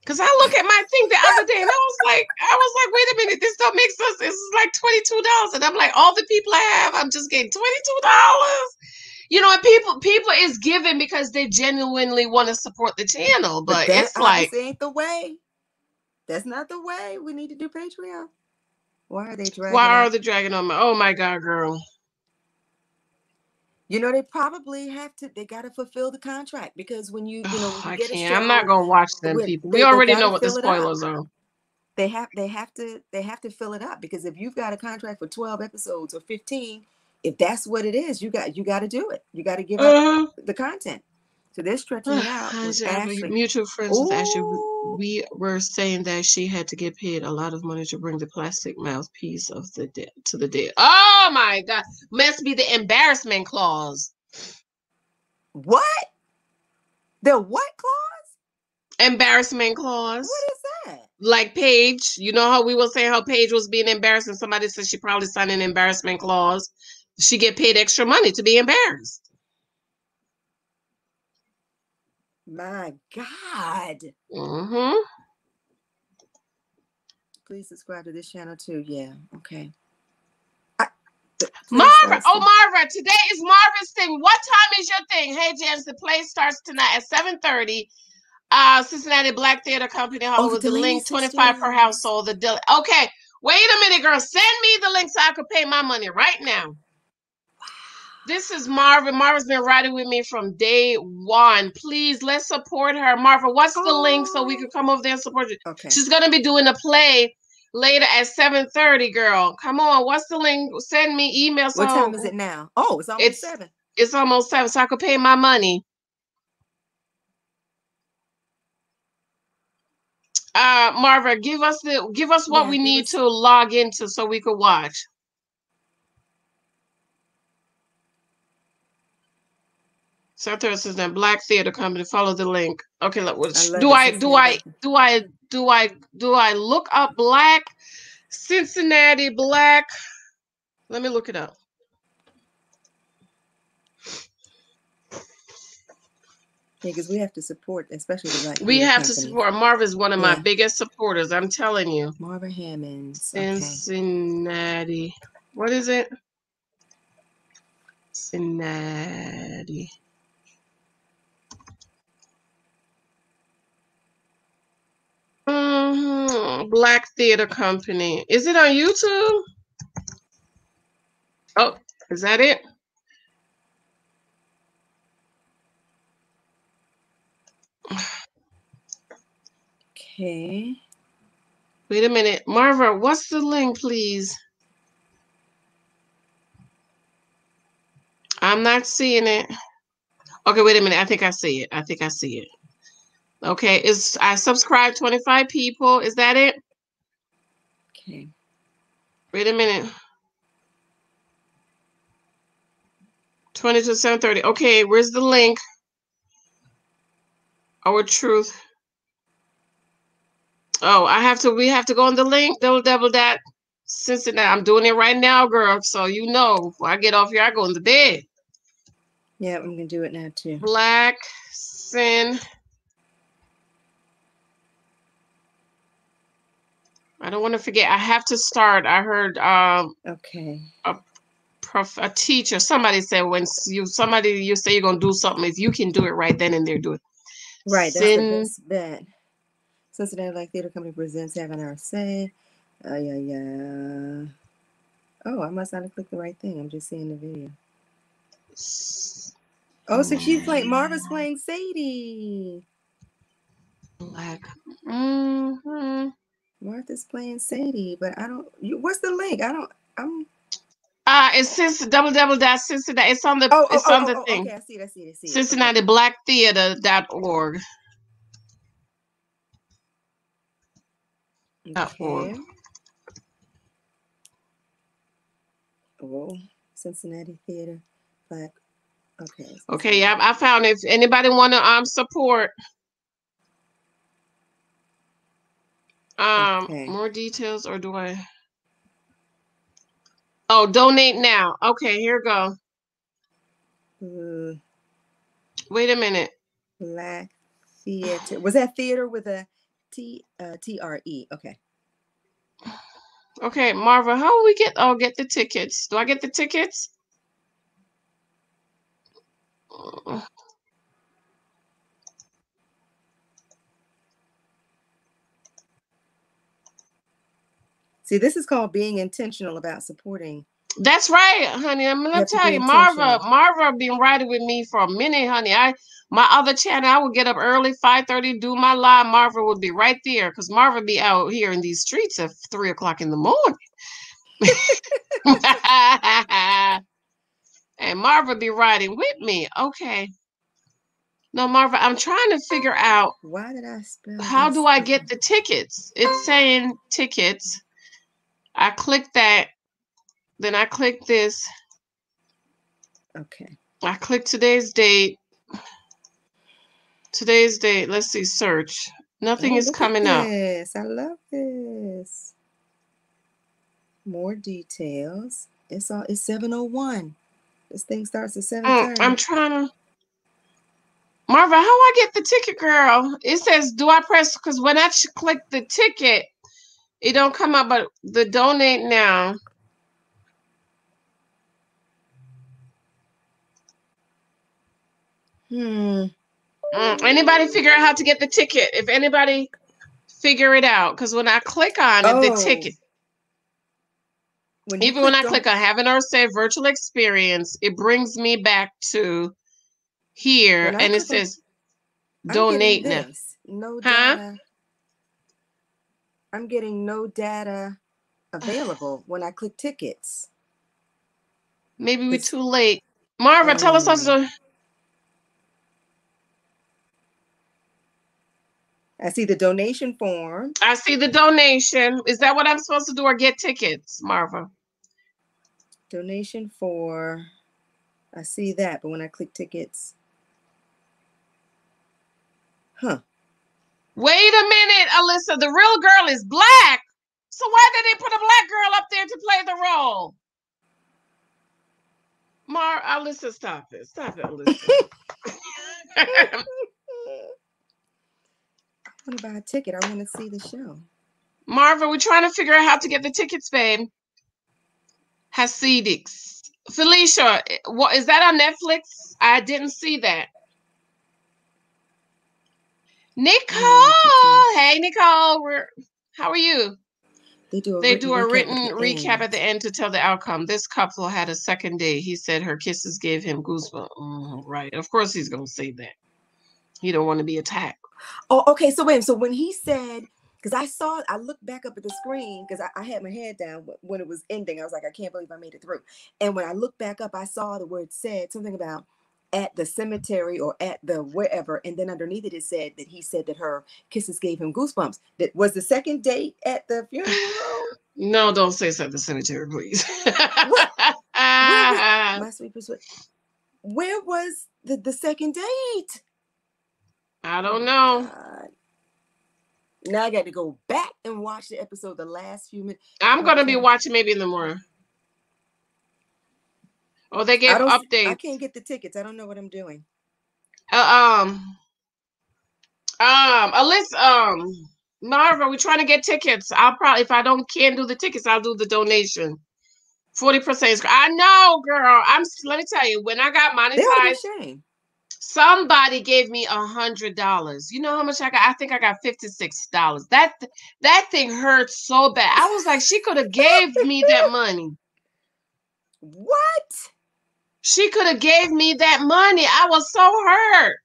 Because I look at my thing the other day and I was like, wait a minute, this don't make sense. This is like $22. And I'm like, all the people I have, I'm just getting $22. You know, and people is giving because they genuinely want to support the channel. But it's like, this ain't the way. That's not the way. We need to do Patreon. Why are they dragging? On me? Oh my God, girl. You know, they probably have to. They got to fulfill the contract, because when you I can't. I'm not gonna watch them people. We already know what the spoilers are. They have to fill it up, because if you've got a contract for 12 episodes or 15, if that's what it is, you got to do it. You got to give up the content. So they're stretching it out. Mutual friends with Ashley. We were saying that she had to get paid a lot of money to bring the plastic mouthpiece of the dead to the dead. Oh my God. Must be the embarrassment clause. What? The what clause? Embarrassment clause. What is that? Like Paige. You know how we were saying how Paige was being embarrassed, and somebody said she probably signed an embarrassment clause. She get paid extra money to be embarrassed. My God. Please subscribe to this channel too. Yeah. Okay. Marva. Marva. Today is Marva's thing. What time is your thing? Hey, Janice, the play starts tonight at 7:30. Cincinnati Black Theater Company Hall with the link, 25 per household. Okay. Wait a minute, girl. Send me the link so I could pay my money right now. This is Marva. Marva's been riding with me from day one. Please, let's support her. Marva, what's the link so we can come over there and support you? Okay. She's going to be doing a play later at 7:30, girl. Come on. What's the link? Send me email. What time is it now? Oh, it's almost 7. It's almost 7, so I could pay my money. Marva, give us what we need to log into so we could watch. Cincinnati Black Theater Company. Follow the link. Okay, look. Do I look up Black Cincinnati Black? Let me look it up. Because we have to support, especially the Black. We have to support. Marva is one of my biggest supporters. I'm telling you. Marva Hammonds. Cincinnati. What is it? Cincinnati. Black Theater Company. Is it on YouTube? Oh, is that it? Okay. Wait a minute. Marva, what's the link, please? I'm not seeing it. Okay, wait a minute. I think I see it. Okay, I subscribe 25 people. Is that it? Okay. Wait a minute. 20 to 7:30. Okay, where's the link? Our truth. Oh, we have to go on the link, double that Cincinnati. I'm doing it right now, girl. So you know, before I get off here, I go into bed. Yeah, I'm gonna do it now too. Black Sin. I don't want to forget. I have to start. I heard okay. A teacher, somebody said when you say you're gonna do something, if you can do it right then and there, do it. Right, that's the best bet. Cincinnati Black Theater Company presents Having Our Say. Yeah. Oh, I must not have clicked the right thing. I'm just seeing the video. Oh, so she's playing. Marva's playing Sadie. Black. Martha's playing Sadie, but I don't. What's the link? I'm. It's Cincinnati. Cincinnati. It's on the. It's on the thing. Okay, I see it. Cincinnati Black Theater.org. Okay. Oh, Cincinnati Theater Black. Okay. Okay. Yeah, I found it. If anybody want to support. More details, or do I? Oh, donate now. Okay, here we go. Wait a minute. Black Theater. Was that theater with a TRE? Okay. Okay, Marva, how do we get? Oh, get the tickets. Do I get the tickets? See, this is called being intentional about supporting. That's right, honey. I'm gonna tell you, Marva been riding with me for a minute, honey. My other channel, I would get up early, 5:30, do my live. Marva would be right there, because Marva be out here in these streets at 3 o'clock in the morning. And Marva be riding with me. Okay. No, Marva, I'm trying to figure out, why did I spell how do I get the tickets? It's saying tickets. I click that. Then I click this. Okay. I click today's date. Today's date. Let's see. Search. Nothing is coming up. Yes, I love this. More details. It's 7:01. This thing starts at 7:30. I'm trying to. Marva, how I get the ticket, girl? It says, do I press? Because when I click the ticket, it don't come up, but the donate now. Anybody figure out how to get the ticket? If anybody figure it out, because when I click on it, the ticket. When I click on Having Our Say Virtual Experience, it brings me back to here, and it says donate now. No data. I'm getting no data available when I click tickets. Maybe we're too late. Marva, tell us also. I see the donation form. I see the donation. Is that what I'm supposed to do, or get tickets, Marva? Donation for, I see that, but when I click tickets. Huh. Wait a minute, Alyssa. The real girl is black. So why did they put a black girl up there to play the role? Alyssa, stop it. Stop it, Alyssa. I want to buy a ticket. I want to see the show. Marva, we're trying to figure out how to get the tickets, babe. Hasidics. Felicia, what is that on Netflix? I didn't see that. Nicole, hey Nicole, how are you? They do a written recap at the end to tell the outcome. This couple had a second date. He said her kisses gave him goosebumps. Right, of course he's gonna say that. He don't want to be attacked. Oh, okay. So wait. So when he said, because I looked back up at the screen because I had my head down when it was ending. I was like, I can't believe I made it through. And when I looked back up, I saw the word said something about at the cemetery or at the wherever, and then underneath it said that he said that her kisses gave him goosebumps. That was the second date at the funeral. No, don't say it's at the cemetery, please. What? My sweet persuasion. Where was the second date? I don't know. Now I got to go back and watch the episode the last few minutes. I'm going to be watching maybe in the morning. Oh, they gave updates. I can't get the tickets. I don't know what I'm doing. Alyssa, Marva, we're trying to get tickets. I'll probably, if I can't do the tickets, I'll do the donation. 40%. I know, girl. Let me tell you, when I got monetized, somebody gave me $100. You know how much I got? I think I got $56. That thing hurt so bad. I was like, she could have gave me that money. What? She could have gave me that money. I was so hurt.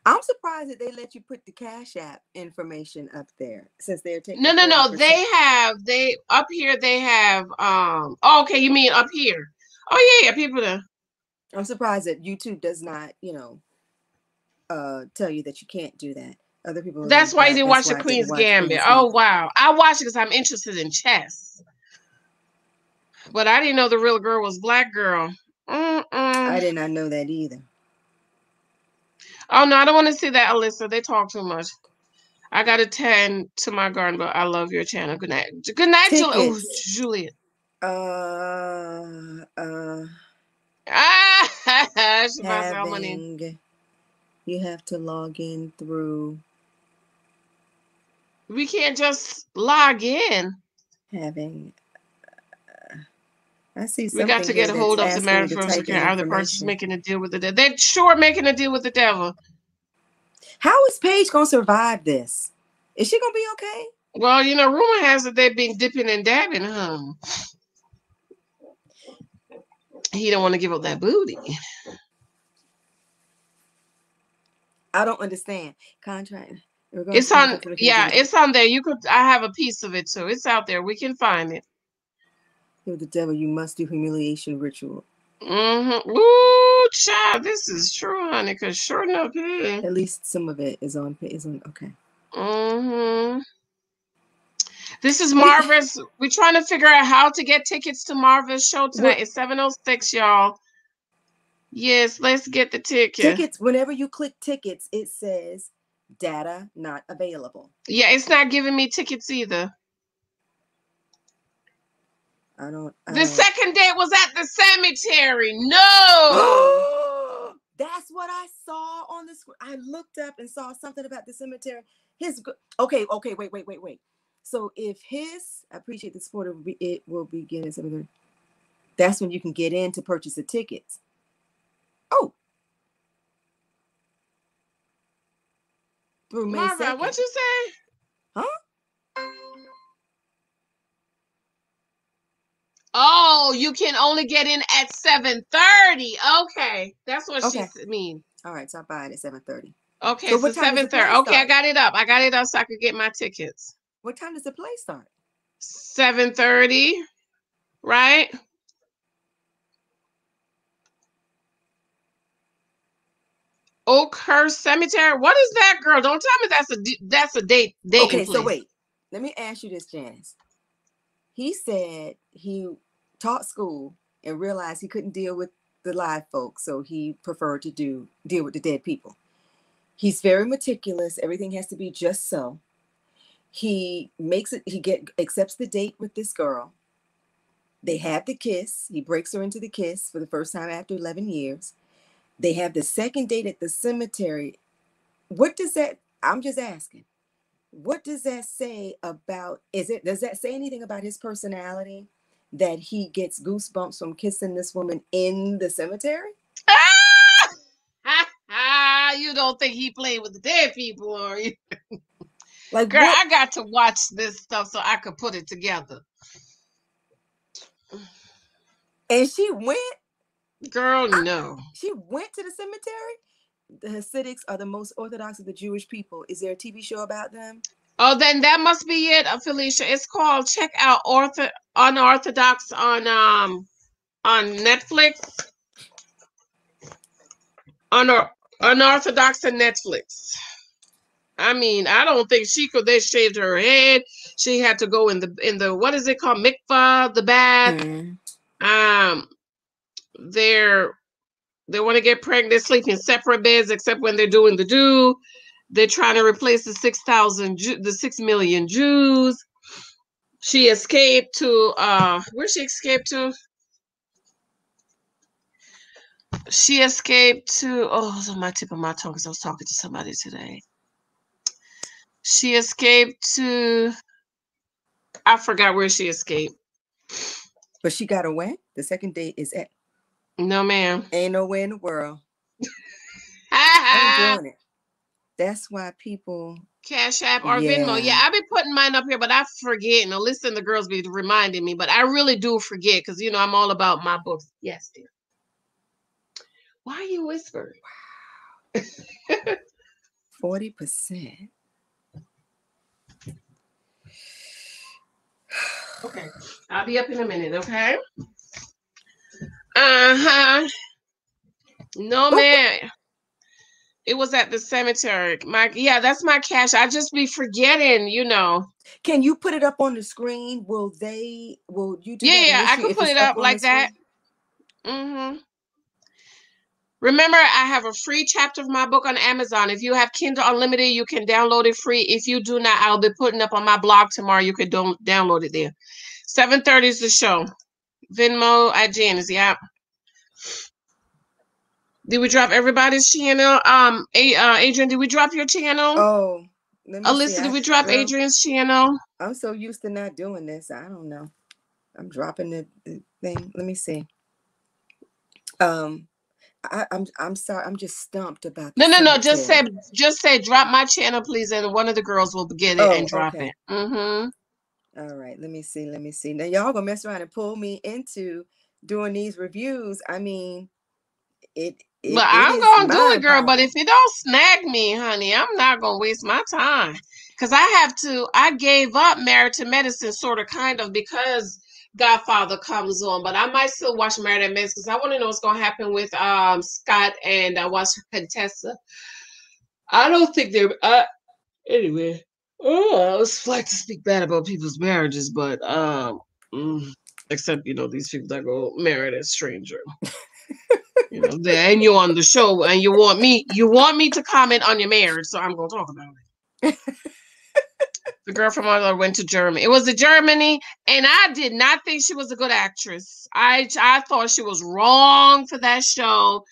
I'm surprised that they let you put the Cash App information up there since they're taking. No. They up here. They have. Oh, okay, you mean up here? Oh yeah, people there. I'm surprised that YouTube does not, tell you that you can't do that. Other people. That's why you didn't watch the Queen's Gambit. Oh wow, I watched it because I'm interested in chess. But I didn't know the real girl was black girl. I did not know that either. Oh, no, I don't want to see that, Alyssa. They talk too much. I got to tend to my garden, but I love your channel. Good night. Good night, Juliet. You have to log in through. We can't just log in. I see something. We got to get a hold of the marriage first. Are the persons making a deal with the devil? They're sure making a deal with the devil. How is Paige gonna survive this? Is she gonna be okay? Well, rumor has that they've been dipping and dabbing, huh? He don't want to give up that booty. I don't understand. Contract. It's on. Yeah, it's on there. I have a piece of it too. It's out there. We can find it. With the devil, you must do humiliation ritual. Ooh, child, this is true, honey. Because sure enough, yeah. At least some of it is on. Okay. This is Marva's. We're trying to figure out how to get tickets to Marva's show tonight. It's 7:06, y'all. Yes, let's get the tickets. Tickets. Whenever you click tickets, it says data not available. Yeah, it's not giving me tickets either. The second date was at the cemetery. No. That's what I saw on the screen. I looked up and saw something about the cemetery. Okay, wait. So if I appreciate the support, it will begin at 7:30. That's when you can get in to purchase the tickets. Oh. Through May 2nd. What'd you say? Huh? Oh, you can only get in at 7:30. Okay, that's what she mean. All right, so I buy it at 7:30. Okay, so 7:30. Okay, I got it up. So I could get my tickets. What time does the play start? 7:30, right? Oakhurst Cemetery. What is that, girl? Don't tell me that's a date. Okay, so wait. Let me ask you this, Janice. He said he taught school and realized he couldn't deal with the live folks, so he preferred to deal with the dead people. He's very meticulous. Everything has to be just so. He makes it. Accepts the date with this girl. They have the kiss. He breaks her into the kiss for the first time after 11 years. They have the second date at the cemetery. What does that? I'm just asking. What does that say about? Does that say anything about his personality? That he gets goosebumps from kissing this woman in the cemetery? You don't think he played with the dead people, or you? Like, girl, I got to watch this stuff so I could put it together. And she went? Girl, no. She went to the cemetery? The Hasidics are the most Orthodox of the Jewish people. Is there a TV show about them? Oh, then that must be it, Felicia. It's called, check out Unorthodox on Netflix. Unorthodox on Netflix. I mean, I don't think they shaved her head. She had to go in the what is it called? Mikvah, the bath. Mm-hmm. They want to get pregnant. They sleep in separate beds except when they're doing the do. They're trying to replace the 6 million Jews. She escaped to where she escaped to? She escaped to, oh, it was on my tip of my tongue because I was talking to somebody today. She escaped to, I forgot where she escaped. But she got away. The second date is at. No, ma'am. Ain't nowhere in the world. I'm doing it. That's why people. Cash App or Venmo. Yeah, I've been putting mine up here, but I forget. And Alyssa and the girls be reminding me, but I really do forget because, you know, I'm all about my books. Yes, dear. Why are you whispering? Wow. 40%. Okay. I'll be up in a minute, okay? Uh-huh. No, man. It was at the cemetery. That's my cash. I just be forgetting, you know. Can you put it up on the screen? Will you do that? Yeah, I can put it up like that. Mm-hmm. Remember, I have a free chapter of my book on Amazon. If you have Kindle Unlimited, you can download it free. If you do not, I'll be putting up on my blog tomorrow. You can download it there. 7:30 is the show. Venmo at Janice, yeah. Did we drop everybody's channel? Adrian, did we drop your channel? Oh, Alyssa, did we drop Adrian's channel? I'm so used to not doing this. I don't know. I'm dropping the thing. Let me see. I'm sorry. I'm just stumped about. No. Just say drop my channel, please, and one of the girls will get it and drop it. Mm-hmm. All right. Let me see. Now y'all gonna mess around and pull me into doing these reviews. I mean, but I'm gonna do it, girl. But if you don't snag me, honey, I'm not gonna waste my time because I gave up Married to Medicine, sort of, kind of, because Godfather comes on. But I might still watch Married to Medicine because I want to know what's gonna happen with Scott and Contessa. I don't think they're anyway. Oh, I was like to speak bad about people's marriages, but except, you know, these people that go married a stranger. You know, and you're on the show and you want me to comment on your marriage, so I'm gonna talk about it. The girl from Ireland went to Germany. It was Germany, and I did not think she was a good actress. I thought she was wrong for that show.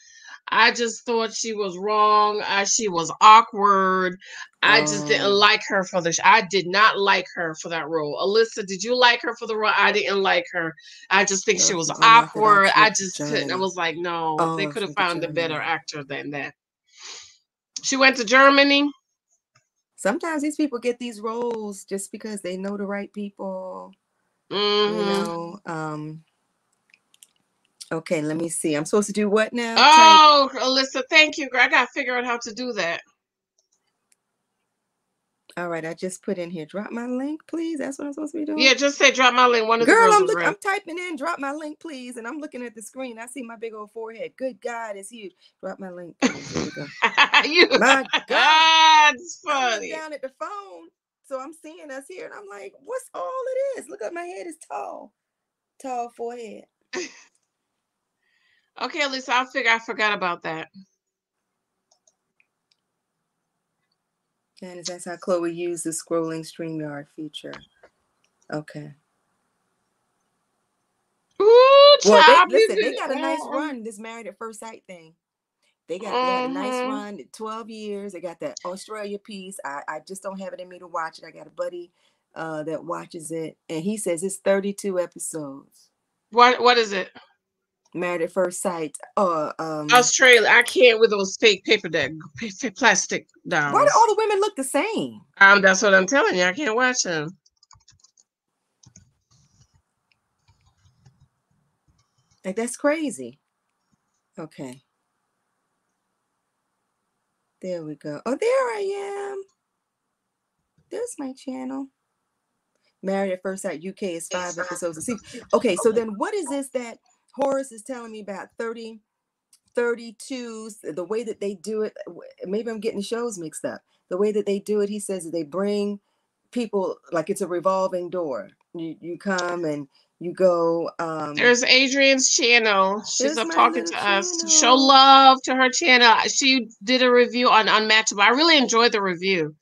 I just thought she was wrong. She was awkward. I just didn't like her for the I did not like her for that role. Alyssa, did you like her for the role? I didn't like her. I just think she was awkward. I just couldn't. I was like, no, they could have found a better actor than that. She went to Germany. Sometimes these people get these roles just because they know the right people. Mm-hmm. You know, okay, let me see. I'm supposed to do what now? Oh, Alyssa, thank you, girl. I gotta figure out how to do that. All right, I just put in here. Drop my link, please. That's what I'm supposed to be doing. Yeah, just say drop my link. One of girl, the girls I'm typing in drop my link, please, and I'm looking at the screen. I see my big old forehead. Good God, it's huge. Drop my link, please. There we go. My God, it's funny. I'm down at the phone, so I'm seeing us here, and I'm like, what's all it is? Look at my head is tall forehead. Okay, Lisa, I forgot about that. Janice, that's how Chloe used the scrolling StreamYard feature. Okay. Ooh, well, they got a nice run, this Married at First Sight thing. They had a nice run, 12 years. They got that Australia piece. I just don't have it in me to watch it. I got a buddy that watches it, and he says it's 32 episodes. What is it? Married at First Sight. Australia. I can't with those fake plastic dolls. Why do all the women look the same? That's what I'm telling you. I can't watch them. Like, that's crazy. Okay. There we go. Oh, there I am. There's my channel. Married at First Sight UK is 5 episodes. Okay, so then what is this that Horace is telling me about 32s, the way that they do it? Maybe I'm getting the shows mixed up. The way that they do it, he says that they bring people, like it's a revolving door. You come and You go. There's Adrian's channel. She's up talking to us to show channel. love to her channel. She did a review on Unmatchable. I really enjoyed the review.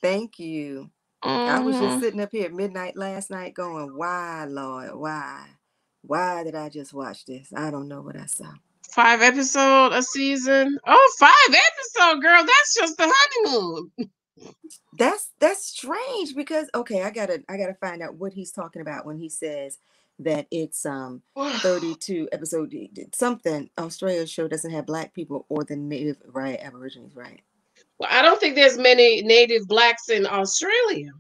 Thank you. I was just sitting up here at midnight last night going, why, Lord, why? Why did I just watch this? I don't know what I saw. 5 episodes a season. Oh, 5 episodes, girl. That's just the honeymoon. That's strange because okay, I gotta find out what he's talking about when he says that it's 32 episode something. Australia's show doesn't have black people or the native aborigines, right? Well, I don't think there's many native blacks in Australia.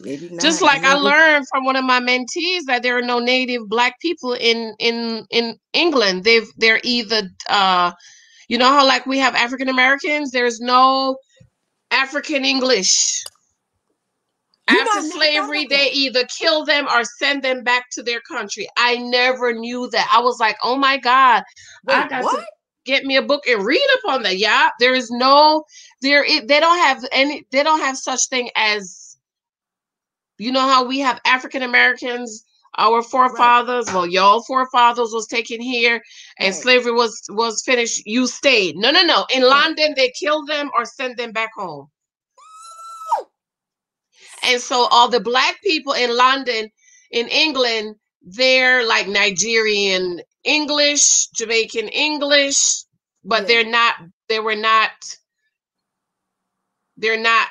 Maybe not. Just like I learned from one of my mentees that there are no native black people in England. They're either you know how like we have African Americans, there's no African English. After slavery, they either kill them or send them back to their country. I never knew that. I was like, oh my God. Wait, I got to get me a book and read upon that. Yeah. There is no they don't have such thing as, you know how we have African Americans, our forefathers, well, your forefathers was taken here and slavery was finished. You stayed. No. In London, they killed them or sent them back home. And so all the black people in London, in England, they're like Nigerian English, Jamaican English, but they're not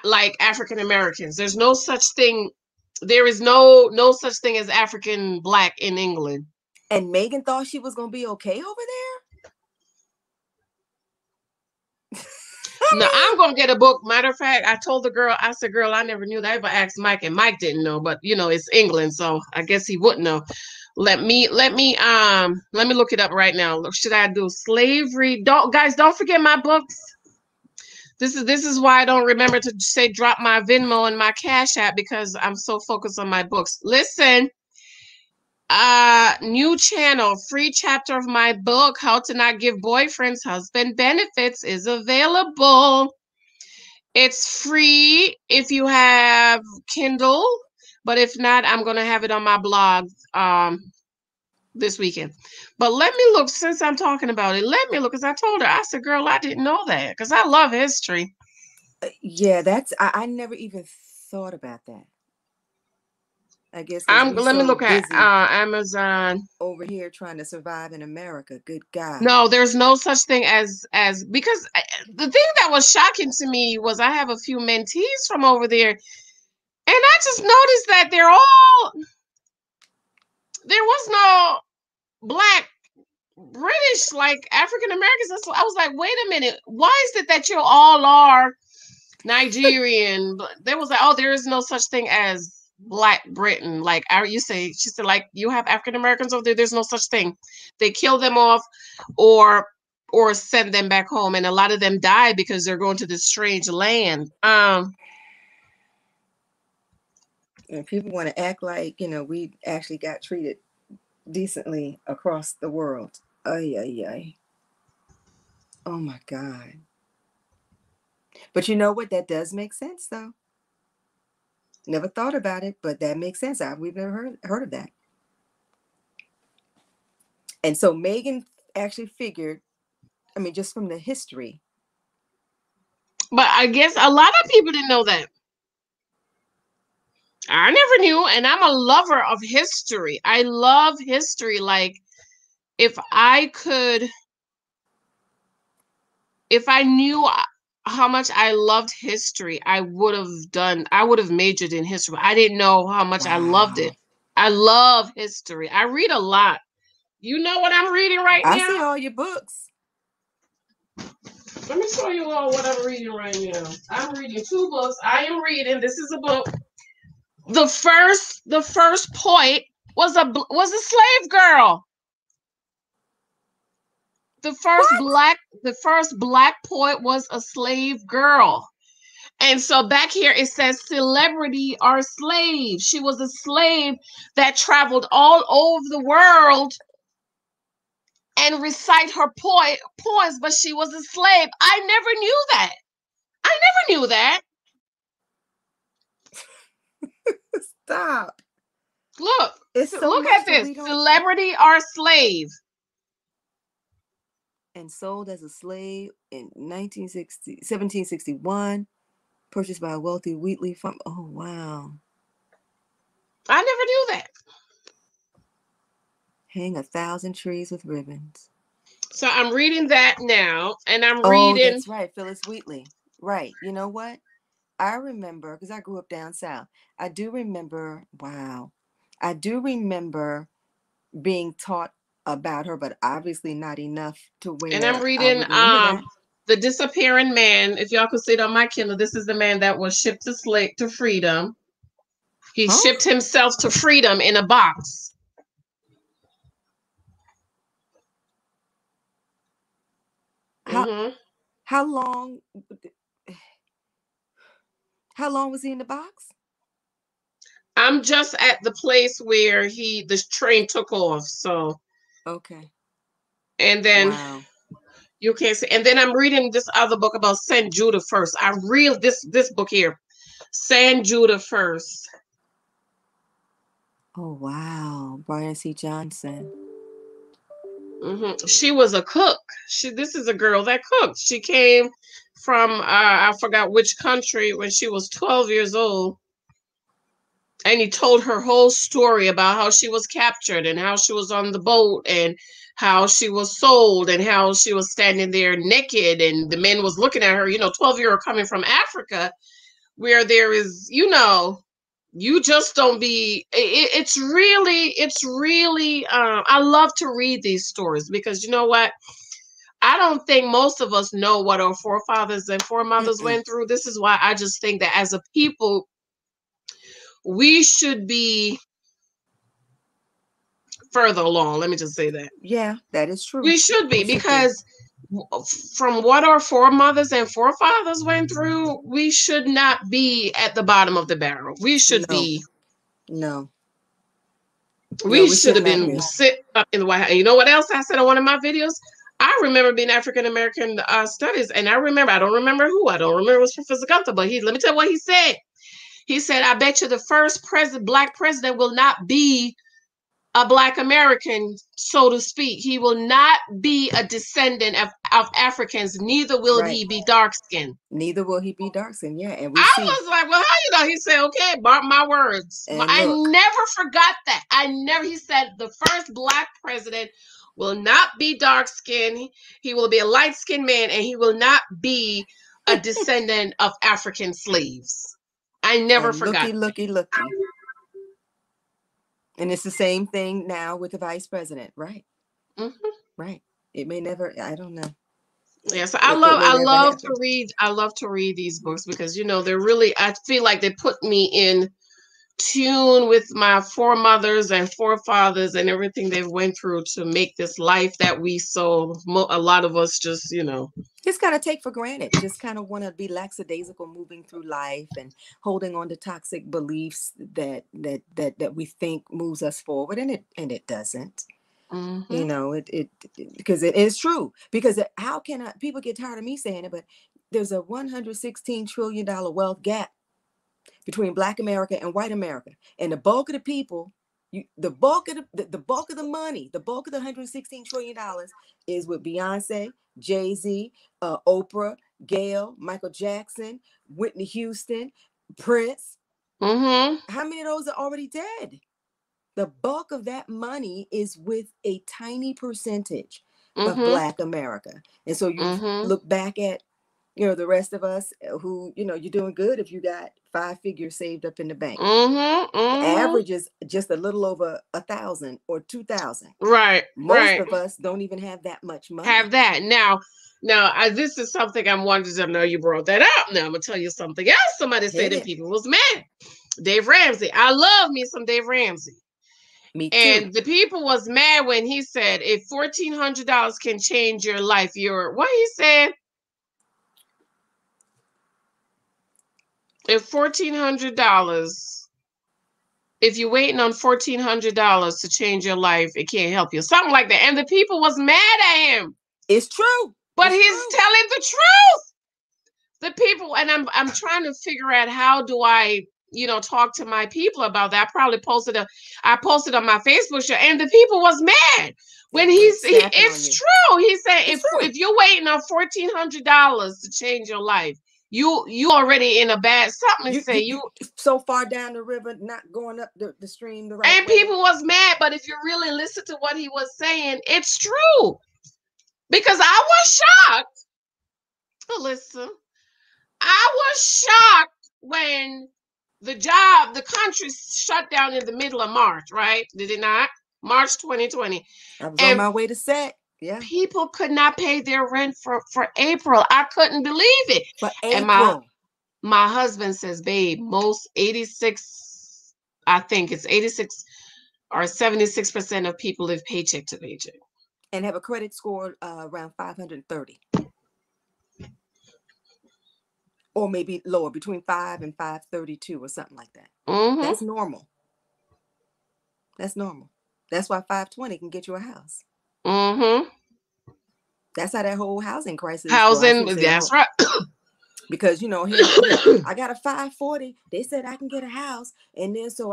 like African Americans. There's no such thing. There is no such thing as African black in England. And Megan thought she was going to be okay over there? No, I'm going to get a book. Matter of fact, I told the girl, I said, girl, I never knew that. But I asked Mike, and Mike didn't know. But, you know, it's England, so I guess he wouldn't know. Let me look it up right now. Should I do slavery? Don't forget my books. This is why I don't remember to say drop my Venmo and my Cash App, because I'm so focused on my books. Listen, new channel, free chapter of my book, How to Not Give Boyfriends Husband Benefits, is available. It's free if you have Kindle, but if not, I'm going to have it on my blog this weekend. But let me look, since I'm talking about it, let me look, because I told her, I said, girl, I didn't know that, because I love history. Yeah, I never even thought about that. I guess let me look at Amazon. Over here trying to survive in America. Good God. No, there's no such thing as because the thing that was shocking to me was I have a few mentees from over there, and I just noticed that there was no black British like African Americans. So I was like, wait a minute, why is it that you all are Nigerian? There was like, oh, there is no such thing as Black Britain. Like she said, like, you have African Americans over there, there's no such thing. They kill them off or send them back home, and a lot of them die because they're going to this strange land. And people want to act like, you know, we actually got treated decently across the world. Ay. Oh my God. But you know what? That does make sense, though. Never thought about it, but that makes sense. We've never heard of that. And so Megan actually figured, I mean, just from the history. But I guess a lot of people didn't know that. I never knew, and I'm a lover of history. I love history. Like, if I knew how much I loved history, I would have majored in history. I didn't know how much I loved it. I love history. I read a lot. You know what I'm reading right now? I see all your books. Let me show you all what I'm reading right now. I'm reading 2 books. This is a book. The first poet was a slave girl. The first black poet was a slave girl. And so back here it says celebrity or slave. She was a slave that traveled all over the world and recite her poems, but she was a slave. I never knew that. Stop. Look. It's so look at this. Celebrity or slave. And sold as a slave in 1761. Purchased by a wealthy Wheatley farm. Oh, wow. I never knew that. Hang 1,000 trees with ribbons. So I'm reading that now, and I'm reading. Oh, that's right, Phyllis Wheatley. Right. You know what? I remember, because I grew up down south. I do remember, wow. I do remember being taught about her, but obviously not enough to where and I'm reading I would remember that. The Disappearing Man. If y'all can see it on my Kindle, this is the man that was shipped to freedom. He shipped himself to freedom in a box. How long was he in the box? I'm just at the place where the train took off. So okay. And then you can't see. And then I'm reading this other book about St. Judah First. I read this book here, St. Judah First. Oh wow, Brian C. Johnson. She was a cook. This is a girl that cooked. She came from I forgot which country when she was 12 years old. And he told her whole story about how she was captured and how she was on the boat and how she was sold and how she was standing there naked and the men was looking at her, 12-year-old coming from Africa, where there is, you just don't be, it's really, I love to read these stories because you know what? I don't think most of us know what our forefathers and foremothers went through. This is why I just think that as a people, we should be further along. Let me just say that. Yeah, that is true. We should be because from what our foremothers and forefathers went through, we should not be at the bottom of the barrel. We should be. No. We should have been sitting up in the White House. And you know what else I said on one of my videos? I remember being African American studies, and I don't remember who. I don't remember it was Professor Gunther, but let me tell you what he said. He said, I bet you the first Black president will not be a Black American, so to speak. He will not be a descendant of Africans. Neither will he be dark-skinned. Neither will he be dark-skinned, yeah. And I was like, well, how you know? He said, okay, mark my words. I never forgot that. He said the first Black president will not be dark-skinned. He will be a light-skinned man, and he will not be a descendant of African slaves. I never forgot. Looky. And it's the same thing now with the vice president, right? Right. It may never, I don't know. Yeah, so I love to read these books because they're really, I feel like they put me in tune with my foremothers and forefathers and everything they've went through to make this life that a lot of us just just kind of take for granted, just kind of want to be lackadaisical moving through life and holding on to toxic beliefs that we think moves us forward, and it doesn't. It because it is true. Because how can people get tired of me saying it, but there's a $116 trillion wealth gap between Black America and white America, and the bulk of the people, the bulk of the money, the bulk of the $116 trillion is with Beyonce, Jay-Z, Oprah, Gayle, Michael Jackson, Whitney Houston, Prince. How many of those are already dead? The bulk of that money is with a tiny percentage of Black America. And so you look back at, the rest of us who, you're doing good if you got 5 figures saved up in the bank. The average is just a little over 1,000 or 2,000. Right. Most of us don't even have that much money. Have that. Now, this is something I'm wanting to know. You brought that up. Now I'm gonna tell you something else. Somebody said that people was mad. Dave Ramsey. I love me some Dave Ramsey. Me too. And the people was mad when he said, if $1,400 can change your life, what he said? If $1,400, if you're waiting on $1,400 to change your life, it can't help you. Something like that. And the people was mad at him. It's true. But he's telling the truth. The people, and I'm trying to figure out how do I talk to my people about that. I posted on my Facebook show, and the people was mad when it's true. He said if you're waiting on $1,400 to change your life, you already in a bad something. You so far down the river, not going up the stream the right way. People was mad, but if you really listen to what he was saying, it's true. Because I was shocked. Alyssa, I was shocked when the country shut down in the middle of March, right? Did it not? March 2020. I was on my way to set. Yeah. People could not pay their rent for April. I couldn't believe it. For April. And my husband says, babe, most 86, I think it's 86 or 76% of people live paycheck to paycheck. And have a credit score around 530. Or maybe lower, between 5 and 532 or something like that. Mm-hmm. That's normal. That's normal. That's why 520 can get you a house. Mm-hmm. That's how that whole housing crisis. That's right. Because here I got a 540. They said I can get a house, and then so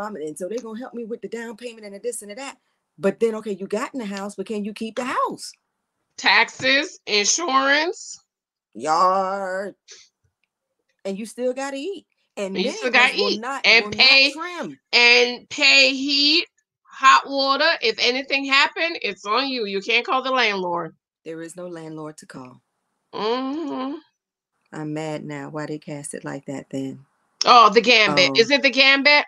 they're gonna help me with the down payment and the this and the that. But then you got in the house, but can you keep the house? Taxes, insurance, yard, and you still gotta eat. And you still gotta eat and pay heat, hot water. If anything happened, it's on you. You can't call the landlord. There is no landlord to call. Mm-hmm. I'm mad now. Why they cast it like that then? Oh, the Gambit. Is it the Gambit?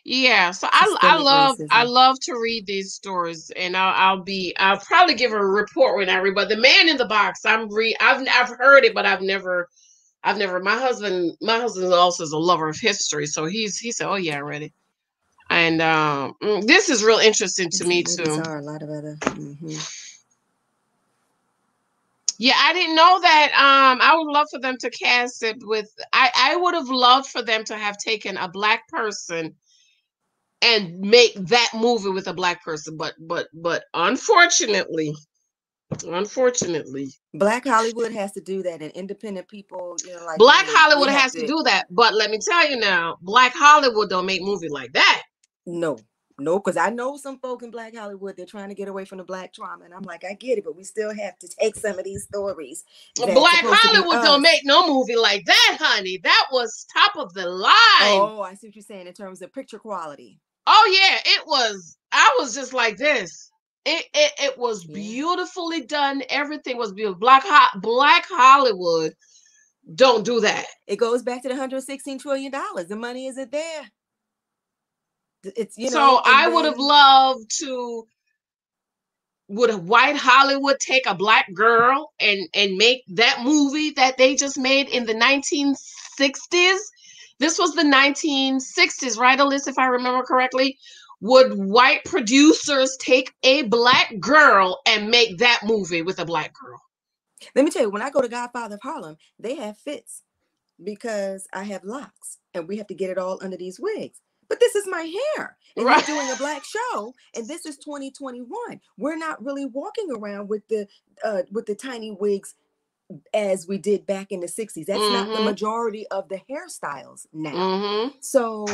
Yeah. So I love to read these stories, and I'll probably give a report when I read. But the Man in the Box, I've heard it, but I've never. My husband also is a lover of history, so he said, "Oh yeah, I read it." And this is real interesting to me too. There are a lot of other. Mm-hmm. Yeah, I didn't know that. I would love for them to cast it with. I would have loved for them to have taken a Black person and make that movie with a Black person, but unfortunately, Black Hollywood has to do that, and independent people, Black Hollywood has to do that. But let me tell you now, Black Hollywood don't make movies like that. No, because I know some folk in Black Hollywood, they're trying to get away from the Black trauma. And I'm like, I get it, but we still have to take some of these stories. Black Hollywood don't make no movie like that, honey. That was top of the line. Oh, I see what you're saying in terms of picture quality. Oh, yeah, it was. I was just like this. It was beautifully done. Everything was beautiful. Black Hollywood don't do that. It goes back to the $116 trillion. The money isn't there. It's I would have loved to. Would white Hollywood take a Black girl and make that movie that they just made in the 1960s? This was the 1960s, right, Alyssa, if I remember correctly. Would white producers take a Black girl and make that movie with a Black girl? Let me tell you, when I go to Godfather of Harlem, they have fits because I have locks and we have to get it all under these wigs. But this is my hair, and right. You're doing a Black show, and this is 2021. We're not really walking around with the tiny wigs as we did back in the 60s. That's not the majority of the hairstyles now. So,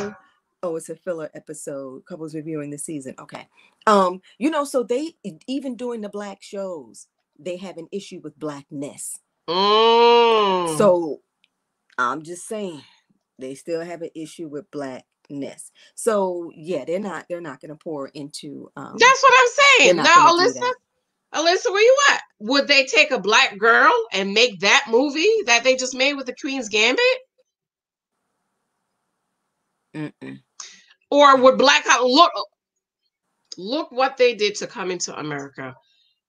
it's a filler episode. Couples reviewing the season. Okay, so they even doing the Black shows, they have an issue with Blackness. So, I'm just saying, they still have an issue with Blackness. So yeah, they're not going to pour into that's what I'm saying. Now Alyssa, where you at? Would they take a Black girl and make that movie that they just made with the Queen's Gambit? Or would Black look what they did to Coming to America?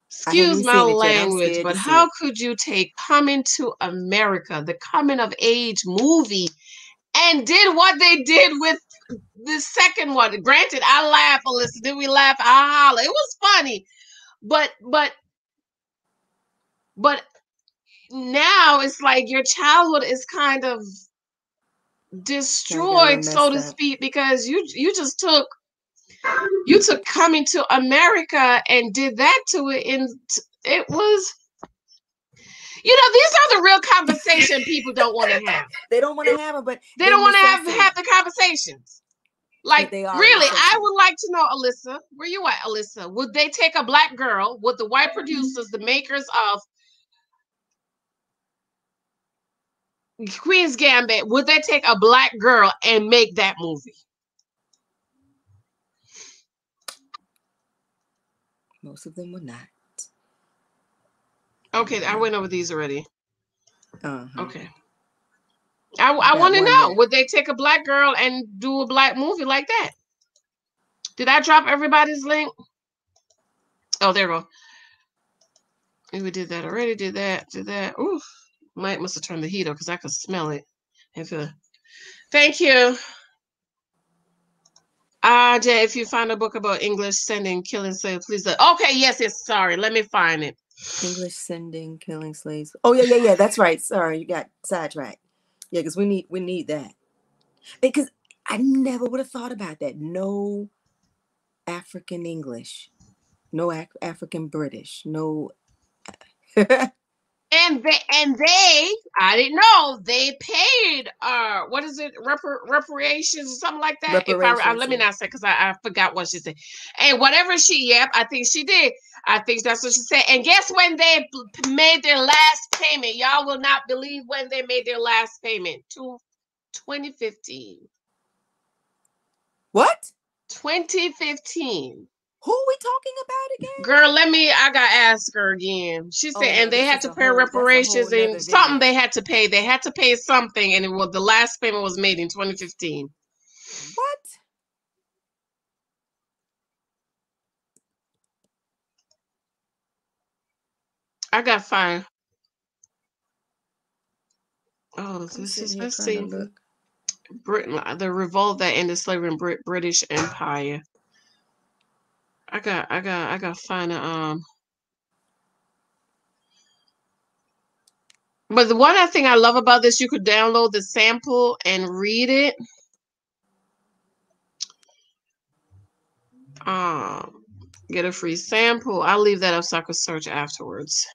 Excuse my language, but how could you take Coming to America, the coming of age movie, and did what they did with the second one? Granted, I laugh, Alyssa. Did we laugh? I holler. It was funny. But now it's like your childhood is kind of destroyed, so to speak, because you just took Coming to America and did that to it. And it was, You know, these are the real conversation people don't want to have. They don't want to have them, but they don't want to have the conversations. Like, really, I would like to know, Alyssa, where you at, Alyssa? Would they take a black girl? Would the white producers, the makers of Queen's Gambit, would they take a black girl and make that movie? Most of them would not. Okay, I went over these already. Okay. I want to know, would they take a black girl and do a black movie like that? Did I drop everybody's link? Oh, there we go. We did that already. Did that. Oof. Mike must have turned the heat up because I could smell it. Thank you. Jay, if you find a book about English sending, killing slaves, please. Okay, yes. Sorry. Let me find it. English sending, killing slaves. Oh, yeah. That's right. Sorry, you got sidetracked. Yeah, because we need that. Because I never would have thought about that. No African English, no African British, no. and they, I didn't know they paid what is it, reparations or something like that. If let me not say, because I forgot what she said. And whatever I think she did. I think that's what she said. And guess when they made their last payment? Y'all will not believe when they made their last payment. 2015. What? 2015. Who are we talking about again? Girl, I gotta ask her again. She said, and they had to pay reparations and something they had to pay. They had to pay something, and the last payment was made in 2015. What? I got fine. Oh, let's see. Britain, the revolt that ended slavery in British Empire. I got find But the one thing I love about this, you could download the sample and read it. Get a free sample. I'll leave that up so I can search afterwards.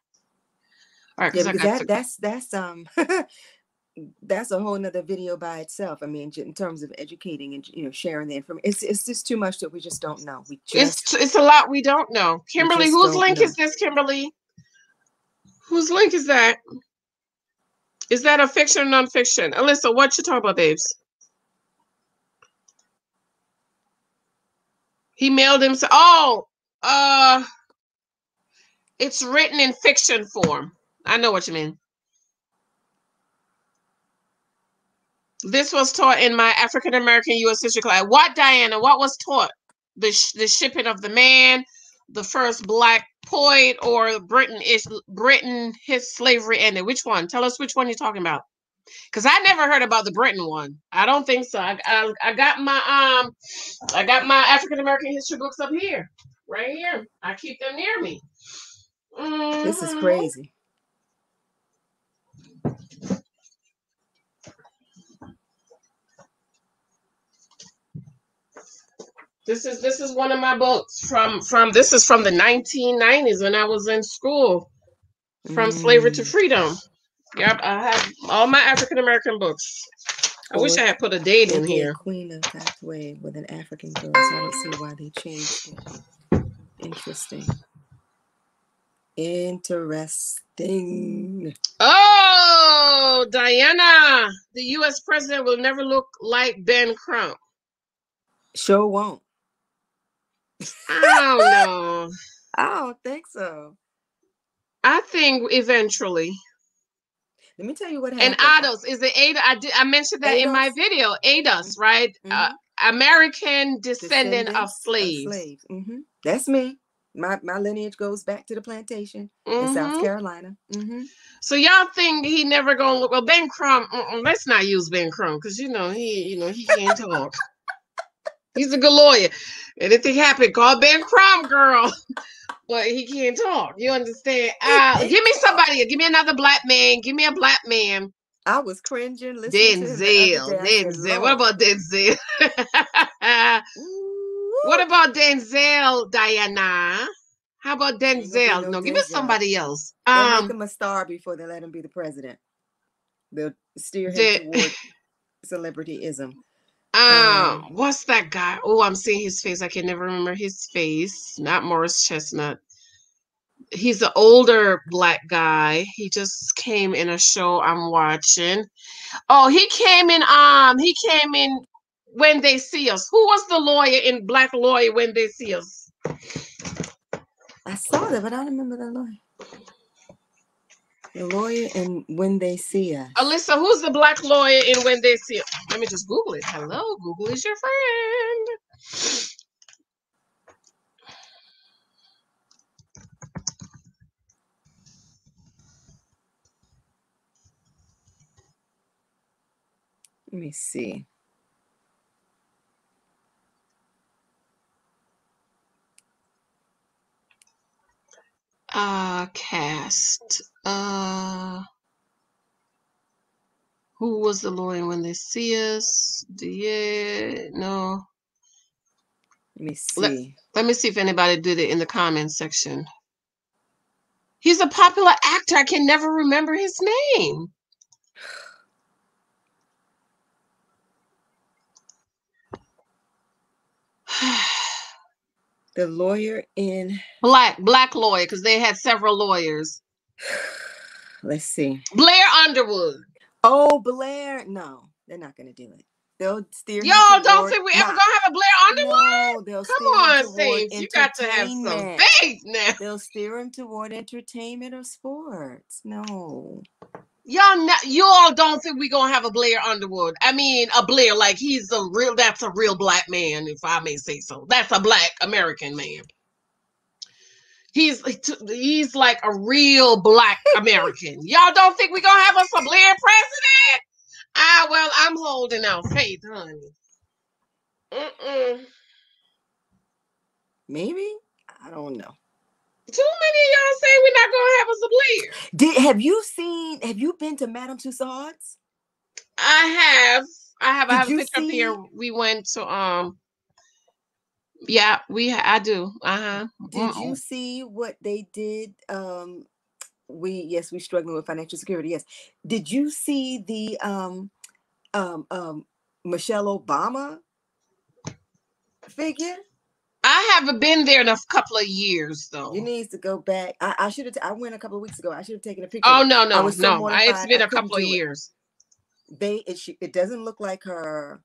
All right, because that's a whole nother video by itself. I mean, in terms of educating and sharing the information, it's just too much that we just don't know. It's a lot we don't know. Kimberly, whose link is this? Kimberly, whose link is that? Is that a fiction or non-fiction? Alyssa, what you talking about, babes? He mailed him. It's written in fiction form. I know what you mean. This was taught in my African American U.S. history class. What, Diana? What was taught? The shipping of the man, the first black poet, or Britain his slavery ended? Which one? Tell us which one you're talking about. Because I never heard about the Britain one. I don't think so. I got my African American history books up here, right here. I keep them near me. This is crazy. This is one of my books from this is from the 1990s when I was in school. From Slavery to Freedom. Yep, I have all my African American books. I wish I had put a date in here. Queen of Pathway with an African girl, so I don't see why they changed it. Interesting. Oh, Diana, the U.S. president will never look like Ben Crump. Sure won't. I don't know. I don't think so. I think eventually. Let me tell you what happened. And ADOS, is it Ada? I mentioned that in my video. ADOS, right? American descendant of slaves. That's me. My lineage goes back to the plantation in South Carolina. So y'all think he never gonna look? Well, Ben Crump. Let's not use Ben Crump because he can't talk. He's a good lawyer. Anything happen, call Ben Crump, girl. But he can't talk. You understand? Give me somebody. Give me another black man. Give me a black man. I was cringing listening to Denzel. What about Denzel? What about Denzel, Diana? How about Denzel? No, give us somebody else. They'll make him a star before they let him be the president. They'll steer him toward celebrityism. What's that guy? Oh, I'm seeing his face. I can never remember his face. Not Morris Chestnut. He's an older black guy. He just came in a show I'm watching. Oh, he came in When They See Us. Who was the lawyer in Black Lawyer When They See Us? I saw that, but I don't remember the lawyer. The lawyer in When They See Us. Alyssa, who's the black lawyer in When They See Us? Let me just Google it. Hello, Google is your friend. Let me see. Cast. Who was the lawyer When They See Us? No. Let me see. Let me see if anybody did it in the comments section. He's a popular actor. I can never remember his name. The lawyer in Black lawyer, because they had several lawyers. Let's see. Blair Underwood. Oh, Blair. No, they're not going to do it. They'll steer. Y'all don't think we ever gonna have a Blair Underwood? No, they'll come on, Saints. You got to have some faith now. They'll steer him toward entertainment or sports. No. You all don't think we gonna have a Blair Underwood? I mean, a Blair like that's a real black man, if I may say so. That's a black American man. He's like a real black American. Y'all don't think we gonna have us a Blair president? Well, I'm holding out faith, honey. Maybe? I don't know. Too many of y'all say we're not gonna have us a Blair. Have you been to Madame Tussauds? I have a picture up here. We went to I do. Did you see what they did? We struggling with financial security. Yes. Did you see the Michelle Obama figure? I haven't been there in a couple of years though. You need to go back. I should have. I went a couple of weeks ago. I should have taken a picture. Oh no! It's been a couple of years. It doesn't look like her.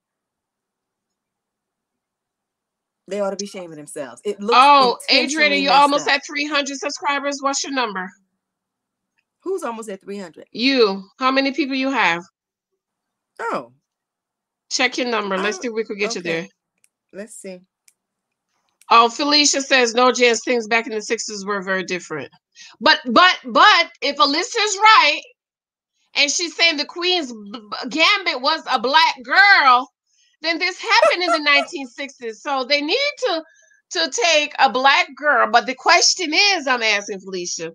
They ought to be shaming themselves. It looks. Oh, Adrian, you almost at 300 subscribers. What's your number? Who's almost at 300? You. How many people you have? Oh. Check your number. Let's see if we could get you there. Let's see. Oh, Felicia says no, Janice, things back in the 60s were very different. But if Alyssa's right, and she's saying the Queen's Gambit was a black girl, then this happened in the 1960s. So they need to take a black girl. But the question is, I'm asking Felicia,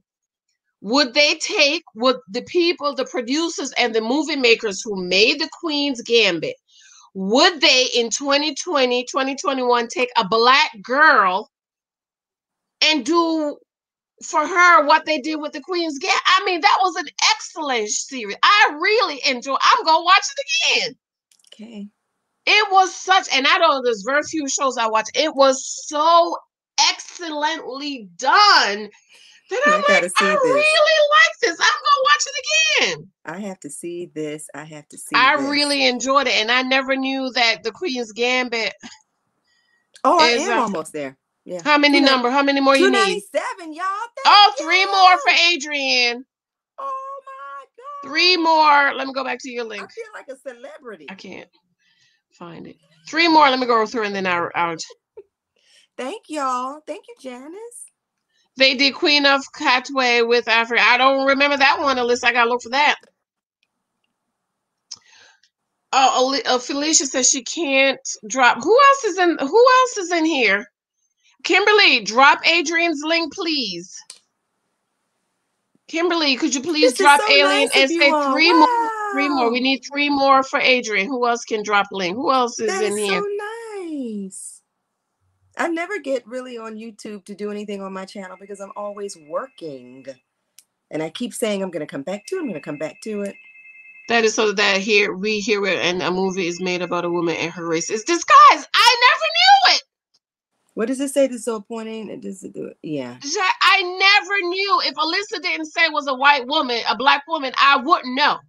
would the people, the producers and the movie makers who made the Queen's Gambit, would they in 2020, 2021 take a black girl and do for her what they did with the Queen's Gambit? I mean, that was an excellent series. I really enjoy. I'm gonna watch it again. Okay. It was such, and I know there's very few shows I watch. It was so excellently done that I'm like, I really like this. I'm gonna watch it again. I have to see this. I really enjoyed it, and I never knew that the Queen's Gambit. Oh, I am almost there. Yeah. How many more you need? 297, y'all. Oh, 3 more for Adrian. Oh my God. 3 more. Let me go back to your link. I feel like a celebrity. I can't find it. 3 more. Let me go through and then I'll. Thank y'all. Thank you, Janice. They did Queen of Katwe with Africa. I don't remember that one, Alyssa. I gotta look for that. Oh, Felicia says she can't drop. Who else is in here? Kimberly, drop Adrian's link, please. Kimberly, could you please drop Alien and say 3 more? 3 more. We need 3 more for Adrian. Who else can drop link? Who else is in here? So nice. I never get really on YouTube to do anything on my channel because I'm always working. And I keep saying I'm going to come back to it. I'm going to come back to it. That is so that we hear it, and a movie is made about a woman and her race is disguised. I never knew it. What does it say? Disappointing? It does do it. Yeah. I never knew. If Alyssa didn't say it was a white woman, a black woman, I wouldn't know.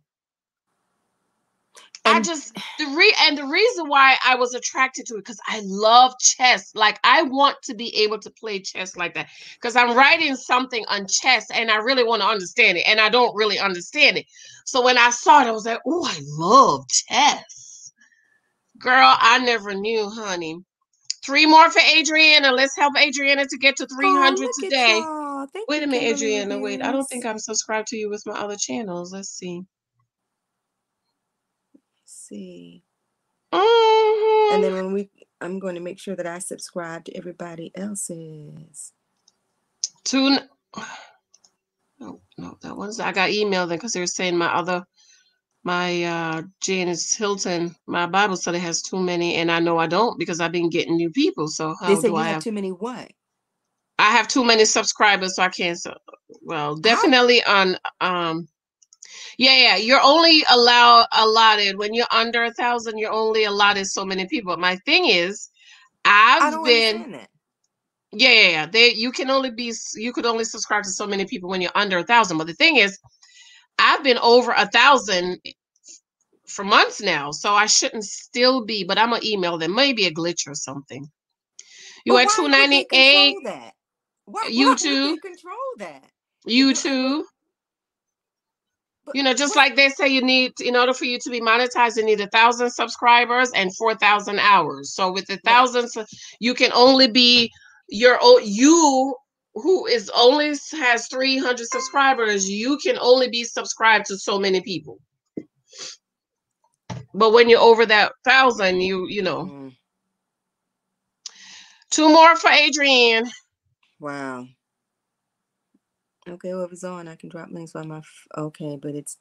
And the reason why I was attracted to it, because I love chess. Like, I want to be able to play chess like that, because I'm writing something on chess and I really want to understand it, and I don't really understand it. So when I saw it, I was like, oh, I love chess. Girl, I never knew, honey. 3 more for Adriana. Let's help Adriana to get to 300 today. Wait a minute, Adriana. Wait, I don't think I'm subscribed to you with my other channels. Let's see. And then I'm going to make sure that I subscribe to everybody else's. No, that one's, I got emailed then because they were saying my Janice Hylton, my Bible study has too many, and I know I don't, because I've been getting new people. So how do I have too many what? I have too many subscribers, so I can't. Well, definitely on yeah, you're only allotted when you're under 1,000. You're only allotted so many people. My thing is, I don't understand that. Yeah. You could only subscribe to so many people when you're under 1,000. But the thing is, I've been over 1,000 for months now, so I shouldn't still be. But I'm gonna email them. Maybe a glitch or something. You at 298. YouTube. Control that. YouTube. Just like they say, you need, in order for you to be monetized, you need 1,000 subscribers and 4,000 hours. So with the thousands, you can only be you who has 300 subscribers. You can only be subscribed to so many people. But when you're over that 1,000, you know. 2 more for Adrienne. Wow. Okay, whoever's on, I can drop links by my. Okay, but it's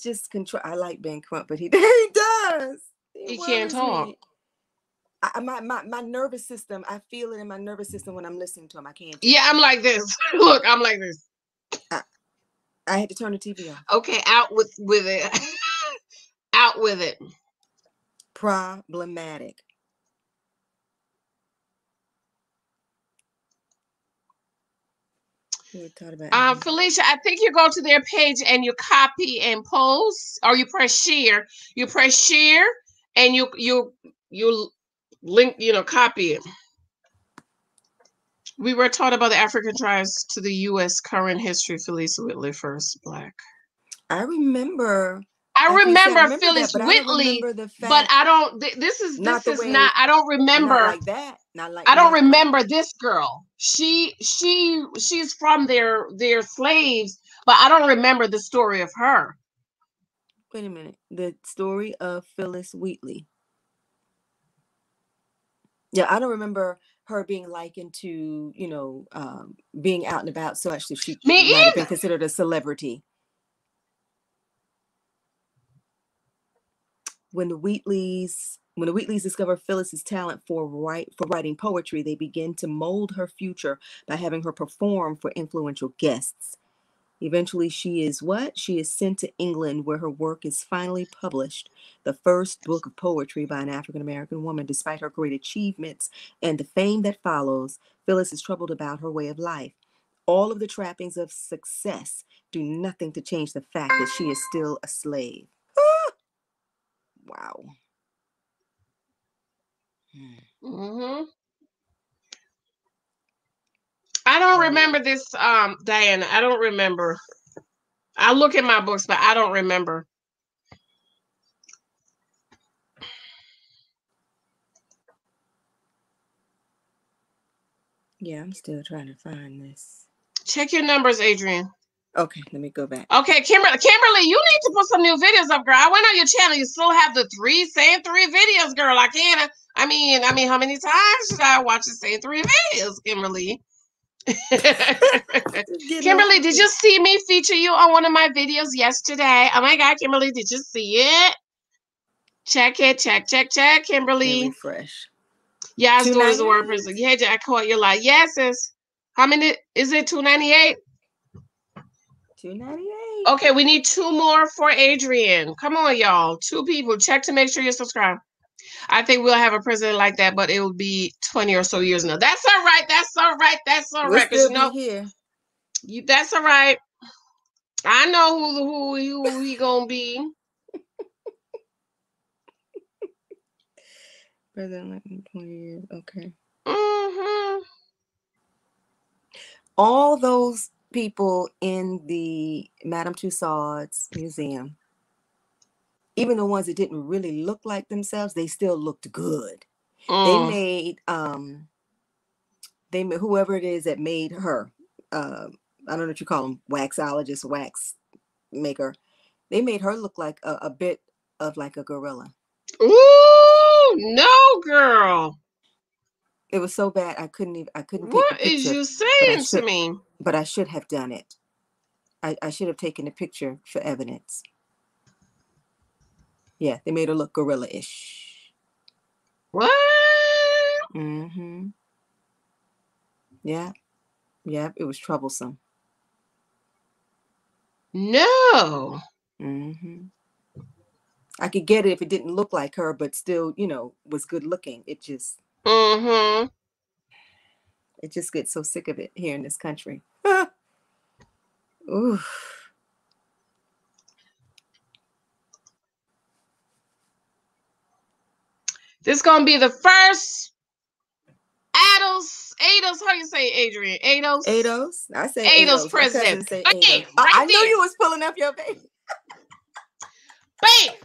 just control. I like being crump, but he does. He can't talk. My nervous system. I feel it in my nervous system when I'm listening to him. I can't. Yeah, I'm like this. Look, I'm like this. I had to turn the TV off. Okay, out with it. Out with it. Problematic. Felicia, I think you go to their page and you copy and post, or you press share. You press share and you link, copy it. We were taught about the African tribes to the U.S. current history. Felicia Whitley, first Black. I remember Phyllis Whitley, but I don't. This is not. I don't remember. Not like that. Not like. I don't remember this girl. She's from their slaves, but I don't remember the story of her. Wait a minute. The story of Phyllis Wheatley. Yeah, I don't remember her being likened to, being out and about so much that she might have been considered a celebrity. When the Wheatleys discover Phyllis's talent for writing poetry, they begin to mold her future by having her perform for influential guests. Eventually, she is sent to England, where her work is finally published, the first book of poetry by an African-American woman. Despite her great achievements and the fame that follows, Phyllis is troubled about her way of life. All of the trappings of success do nothing to change the fact that she is still a slave. Wow. I don't remember this, Diana. I don't remember. I look at my books, but I don't remember. Yeah, I'm still trying to find this. Check your numbers, Adrienne. Okay, let me go back. Okay, Kimberly, you need to put some new videos up, girl. I went on your channel. You still have the same three videos, girl. I can't. I mean, how many times should I watch the same 3 videos, Kimberly? Kimberly, did you see me feature you on one of my videos yesterday? Oh my God, Kimberly, did you see it? Check it. Check, Kimberly. Refresh. Yes, daughter's a word person. Yeah, I caught you like, yes, sis. How many is it? 298? 298. Okay, we need 2 more for Adrian. Come on, y'all. 2 people. Check to make sure you're subscribed. I think we'll have a president like that, but it will be 20 or so years now. That's all right. That's all right. That's all right. We'll still be here. That's all right. I know who he gonna be. President like 20 years. Okay. Mm-hmm. All those people in the Madame Tussauds Museum, even the ones that didn't really look like themselves, they still looked good. They made whoever it is that made her, I don't know what you call them, waxologist, wax maker. They made her look like a bit of like a gorilla. Ooh, no, girl. It was so bad I couldn't take the picture. What is you saying to me? But I should have done it. I should have taken the picture for evidence. Yeah, they made her look gorilla-ish. What? Mm-hmm. Yeah. Yeah, it was troublesome. No. Mm-hmm. I could get it if it didn't look like her, but still, was good looking. It just... Mm-hmm. It just gets so sick of it here in this country. Ooh. This gonna be the first ADOS, how you say, Adrian? ADOS? I say ADOS president. Say Bam, ADOS. right I there. knew you was pulling up your baby. Bam!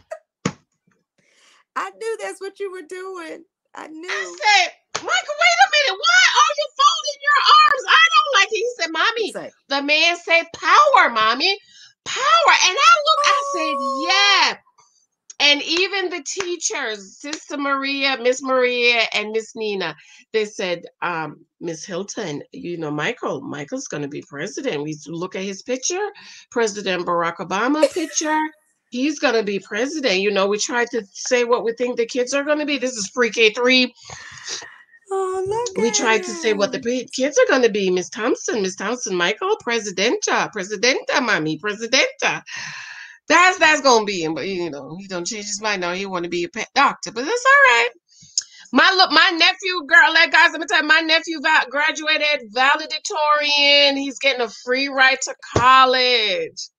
I knew that's what you were doing. I knew. I said, Michael, wait a minute. Why are you folding your arms? I don't like it. He said, Mommy, the man said power, Mommy. Power. And I said, yeah. And even the teachers, Sister Maria, Miss Maria, and Miss Nina, they said, Miss Hylton, Michael's going to be president. We look at his picture, President Barack Obama picture. He's going to be president. We tried to say what we think the kids are going to be. This is pre-K3. Oh, look we tried to say what the kids are going to be. Miss Thompson, Michael, Presidenta, Mommy, Presidenta. That's gonna be him, but he don't change his mind now. He want to be a pet doctor, but that's all right. My nephew, guys, let me tell you, my nephew graduated valedictorian. He's getting a free ride to college.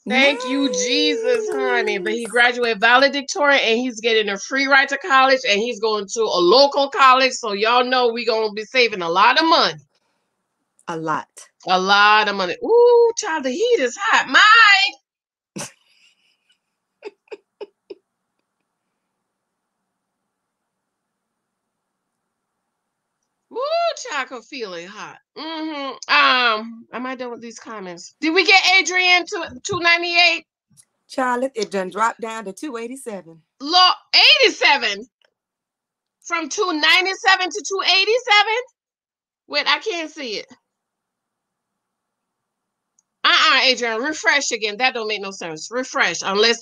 Thank you, Jesus, honey. But he graduated valedictorian, and he's getting a free ride to college, and he's going to a local college. So y'all know we gonna be saving a lot of money. A lot of money. Ooh, child, the heat is hot, Mike. Woo, chocolate feeling hot. Am I done with these comments? Did we get Adrian to 298? Charlotte, it done dropped down to 287. 87? From 297 to 287? Wait, I can't see it. Adrian, refresh again. That don't make no sense. Refresh, unless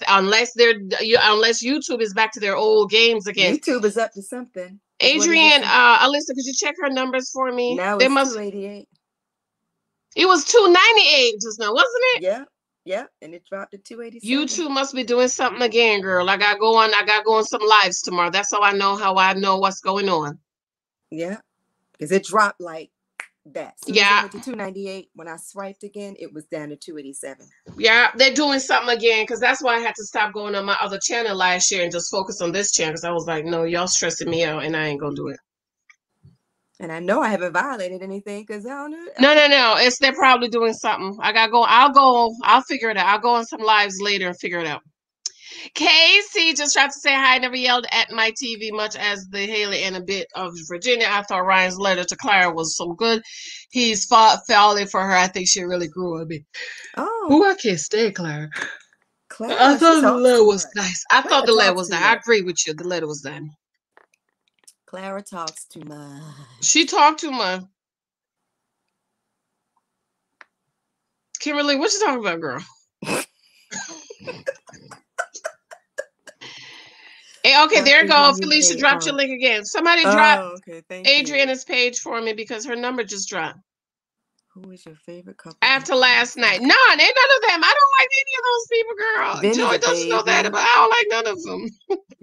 YouTube is back to their old games again. YouTube is up to something. Adrian, Alyssa, could you check her numbers for me? Now it's 288. It was 298 just now, wasn't it? Yeah, and it dropped to 287. YouTube must be doing something again, girl. I gotta go on some lives tomorrow. That's how I know what's going on. Yeah, because it dropped like that. So it went to 298. When I swiped again, it was down to 287. Yeah, they're doing something again, because that's why I had to stop going on my other channel last year and just focus on this channel, because I was like, no, y'all stressing me out, and I ain't gonna do it. And I know I haven't violated anything, because I don't know. No. They're probably doing something. I gotta go. I'll figure it out. I'll go on some lives later and figure it out. Casey just tried to say hi. Never yelled at my TV much as the Haley and a bit of Virginia. I thought Ryan's letter to Clara was so good. He's falling for her. I think she really grew on me. Oh, I can't stand Clara. I thought the letter was nice. I thought the letter was nice. I agree with you. The letter was nice. Clara talks too much. She talked too much. Kimberly, what you talking about, girl? Okay, there you go. Felicia dropped your link again. Somebody drop Adriana's page for me because her number just dropped. Who is your favorite couple? After last night. None. Ain't none of them. I don't like any of those people, girl. Joy doesn't know that, but I don't like none of them.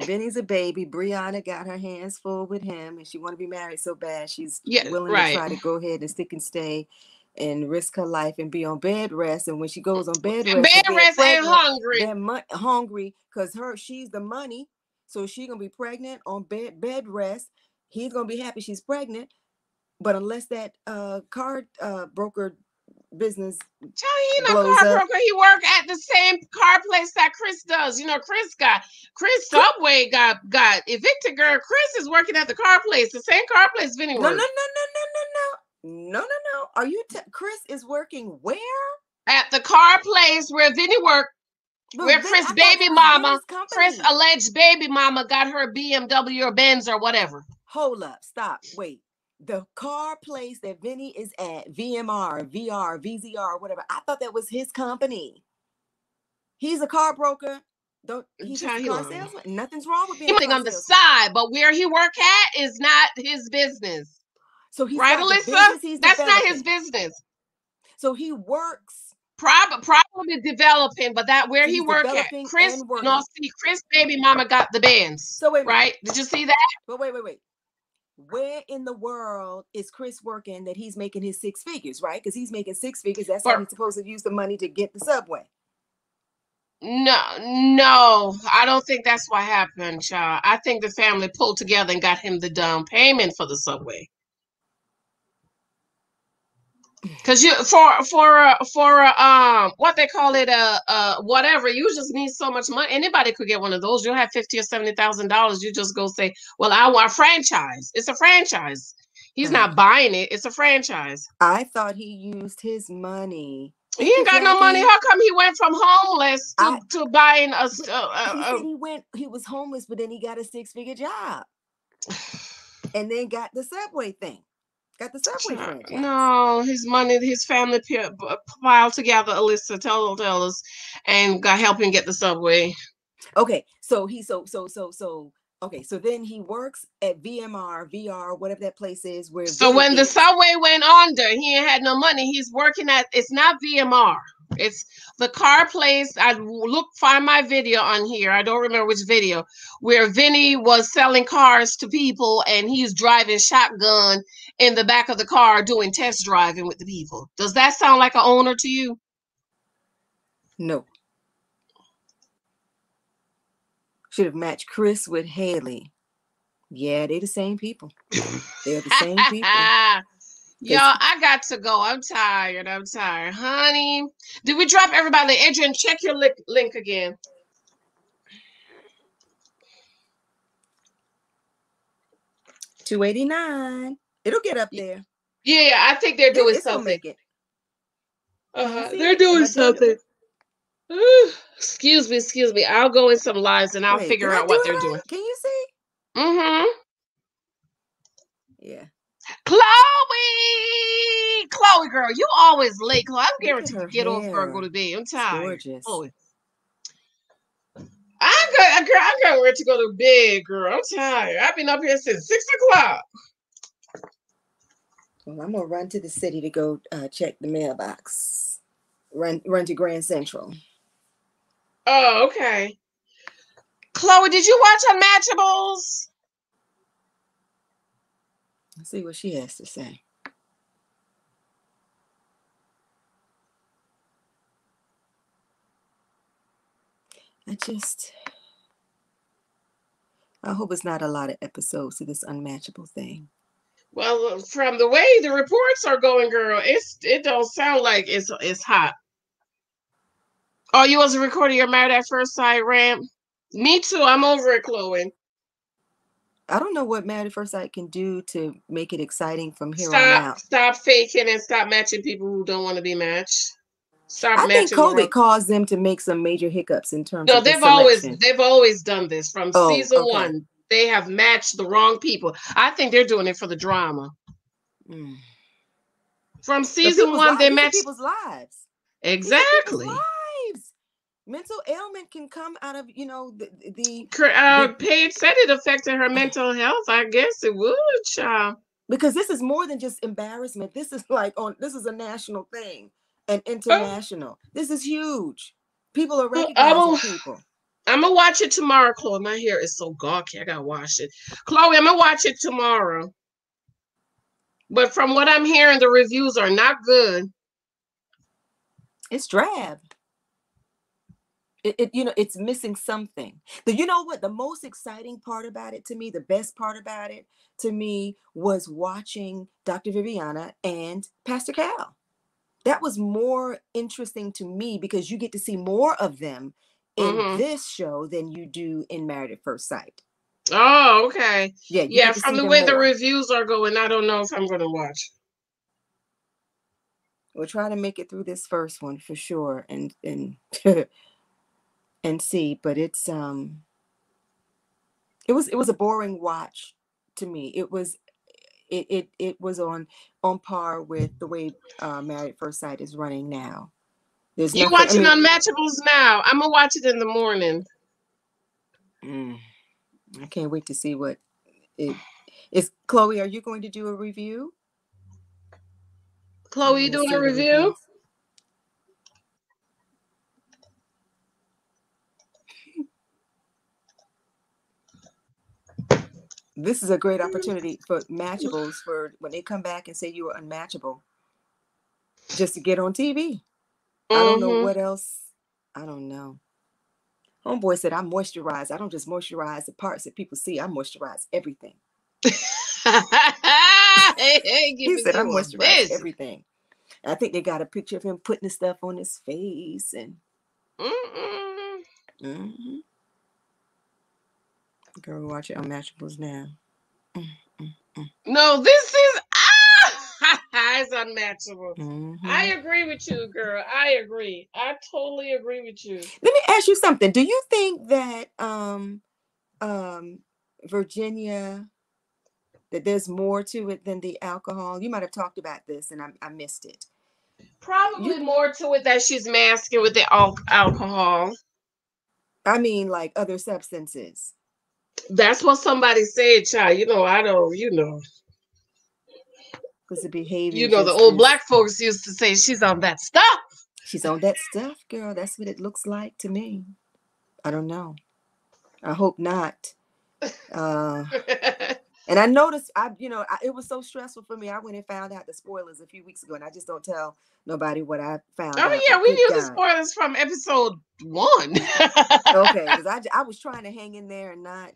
Vinny's a baby. Brianna got her hands full with him, and she want to be married so bad. She's willing to try to go ahead and stick and stay and risk her life and be on bed rest. And when she goes on bed rest and hungry. They're hungry because she's the money. So she's going to be pregnant on bed rest. He's going to be happy she's pregnant. But unless that car broker business car broker, he work at the same car place that Chris does. You know, Chris Subway got evicted, girl. Chris is working at the car place, the same car place Vinny works. No. Are you Chris is working where? At the car place where Vinny worked. Where Chris alleged baby mama got her BMW or Benz or whatever. Hold up, stop, wait. The car place that Vinny is at, VMR, VR, VZR, whatever. I thought that was his company. He's a car broker. He's a car salesman. Nothing's wrong with being a car salesman. On the side, but where he work at is not his business. So he's right, Alyssa? That's not his business. So he works. Probably developing, but that where he work at. Chris, Chris baby mama got the Benz. So wait, right? Did you see that? But wait. Where in the world is Chris working that he's making his 6 figures, right? Because he's making 6 figures. That's how he's supposed to use the money to get the subway. No, I don't think that's what happened, child. I think the family pulled together and got him the down payment for the subway. Because what they call it, whatever, you just need so much money. Anybody could get one of those. You'll have $50,000 or $70,000. You just go say, well, I want a franchise. It's a franchise. He's not buying it. It's a franchise. I thought he used his money. He ain't got no money. How come he went from homeless to buying a? He said he was homeless, but then he got a 6-figure job, and then got the subway thing. Got the subway franchise. No, his money, his family piled together, Alyssa, tell us, and got helping get the subway. Okay, so then he works at VMR, VR, whatever that place is. When the subway went under, he ain't had no money. He's working at, it's not VMR. It's the car place. Find my video on here. I don't remember which video, where Vinny was selling cars to people and he's driving shotgun in the back of the car doing test driving with the people. Does that sound like an owner to you? No. Should have matched Chris with Haley. Yeah, they're the same people. They're the same people. Yo, I got to go. I'm tired. Honey, did we drop everybody? Adrian, check your link again. $289. It'll get up there. Yeah, I think they're doing something. They're doing something. Excuse me. I'll go in some lives and I'll figure out what they're doing. Can you see? Mm-hmm. Yeah. Chloe, girl, you always late. Chloe, I'm guaranteed to get off her and go to bed. I'm tired. Gorgeous. Oh. I'm ready to go to bed, girl. I'm tired. I've been up here since 6 o'clock. Well, I'm gonna run to the city to go check the mailbox. Run to Grand Central. Oh, okay. Chloe, did you watch Unmatchables? Let's see what she has to say. I hope it's not a lot of episodes to this Unmatchable thing. Well, from the way the reports are going, girl, it don't sound like it's hot. Oh, you wasn't recording your Married at First Sight rant? Me too. I'm over it, Chloe. I don't know what Married at First Sight can do to make it exciting from here on out. Stop faking and stop matching people who don't want to be matched. I think COVID caused them to make some major hiccups in terms of they've always done this from season 1. They have matched the wrong people. I think they're doing it for the drama. From season 1, they matched people's lives. Exactly. Lives. Mental ailment can come out of, you know, the Paige said it affected her mental health. I guess it would, child. Because this is more than just embarrassment. This is like this is a national thing and international. This is huge. People are recognizing people. I'm gonna watch it tomorrow, Chloe. My hair is so gawky. I gotta wash it. Chloe, I'm gonna watch it tomorrow. But from what I'm hearing, the reviews are not good. It's drab. You know, it's missing something. You know what? The most exciting part about it to me, the best part about it to me, was watching Dr. Viviana and Pastor Cal. That was more interesting to me because you get to see more of them in this show than you do in Married at First Sight. Oh, okay. Yeah. From the way the reviews are going, I don't know if I'm going to watch. We'll try to make it through this first one for sure, and and see. But it was a boring watch to me. It was on par with the way Married at First Sight is running now. There's you watching Unmatchables now? I'm gonna watch it in the morning. I can't wait to see what it is. Chloe, are you going to do a review? Chloe, you doing a review? This is a great opportunity for Matchables for when they come back and say you were unmatchable, just to get on TV. I don't know what else. I don't know. Homeboy said, I moisturize. I don't just moisturize the parts that people see. I moisturize everything. He said, I moisturize everything. I think they got a picture of him putting the stuff on his face and. Girl, watch it Unmatchables now. No, this is it's Unmatchable. I agree with you, girl. I agree. I totally agree with you. Let me ask you something. Do you think that Virginia, that there's more to it than the alcohol? You might have talked about this and I missed it. Probably more to it that she's masking with the alcohol. I mean, like other substances. That's what somebody said, child. You know, I don't, you know. Because the behavior. You know, the old black folks used to say she's on that stuff. She's on that stuff, girl. That's what it looks like to me. I don't know. I hope not. And I noticed, it was so stressful for me. I went and found out the spoilers a few weeks ago, and I just don't tell nobody what I found out. Oh, yeah, we knew the spoilers from episode 1. Okay, because I was trying to hang in there and not,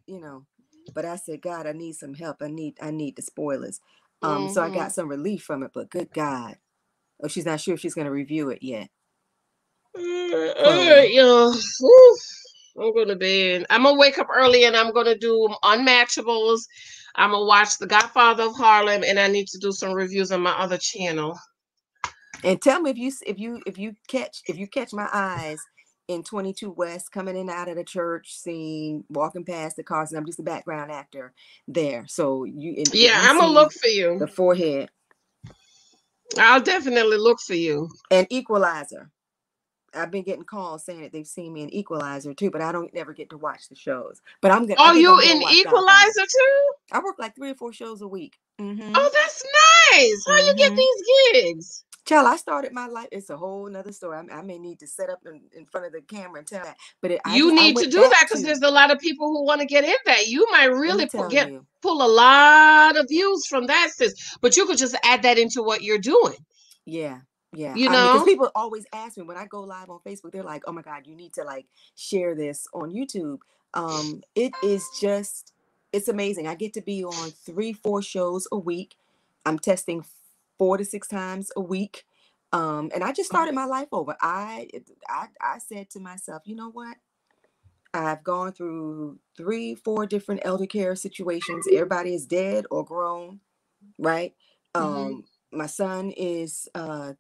but I said, God, I need some help. I need the spoilers. So I got some relief from it, but good God. Oh, she's not sure if she's going to review it yet. All right, y'all. I'm going to bed. I'm going to wake up early and I'm going to do Unmatchables. I'm going to watch The Godfather of Harlem, and I need to do some reviews on my other channel. And tell me if you catch my eyes in 22 West, coming in and out of the church scene, walking past the cars, and I'm just a background actor there. So I'm going to look for you. The forehead. I'll definitely look for you. And Equalizer. I've been getting calls saying that they've seen me in Equalizer too, but I don't never get to watch the shows. But I'm gonna. Oh, you in Equalizer too? I work like 3 or 4 shows a week. Oh, that's nice. How you get these gigs? Child, I started my life. It's a whole nother story. I may need to set up in front of the camera and tell that. But you need to do that because there's a lot of people who want to get in that. You might really pull a lot of views from that, sis. But you could just add that into what you're doing. Yeah. Yeah, because people always ask me when I go live on Facebook, they're like, "Oh my God, you need to like share this on YouTube." It is it's amazing. I get to be on 3-4 shows a week. I'm testing 4 to 6 times a week, and I just started my life over. I said to myself, you know what? I've gone through 3-4 different elder care situations. Everybody is dead or grown, right? My son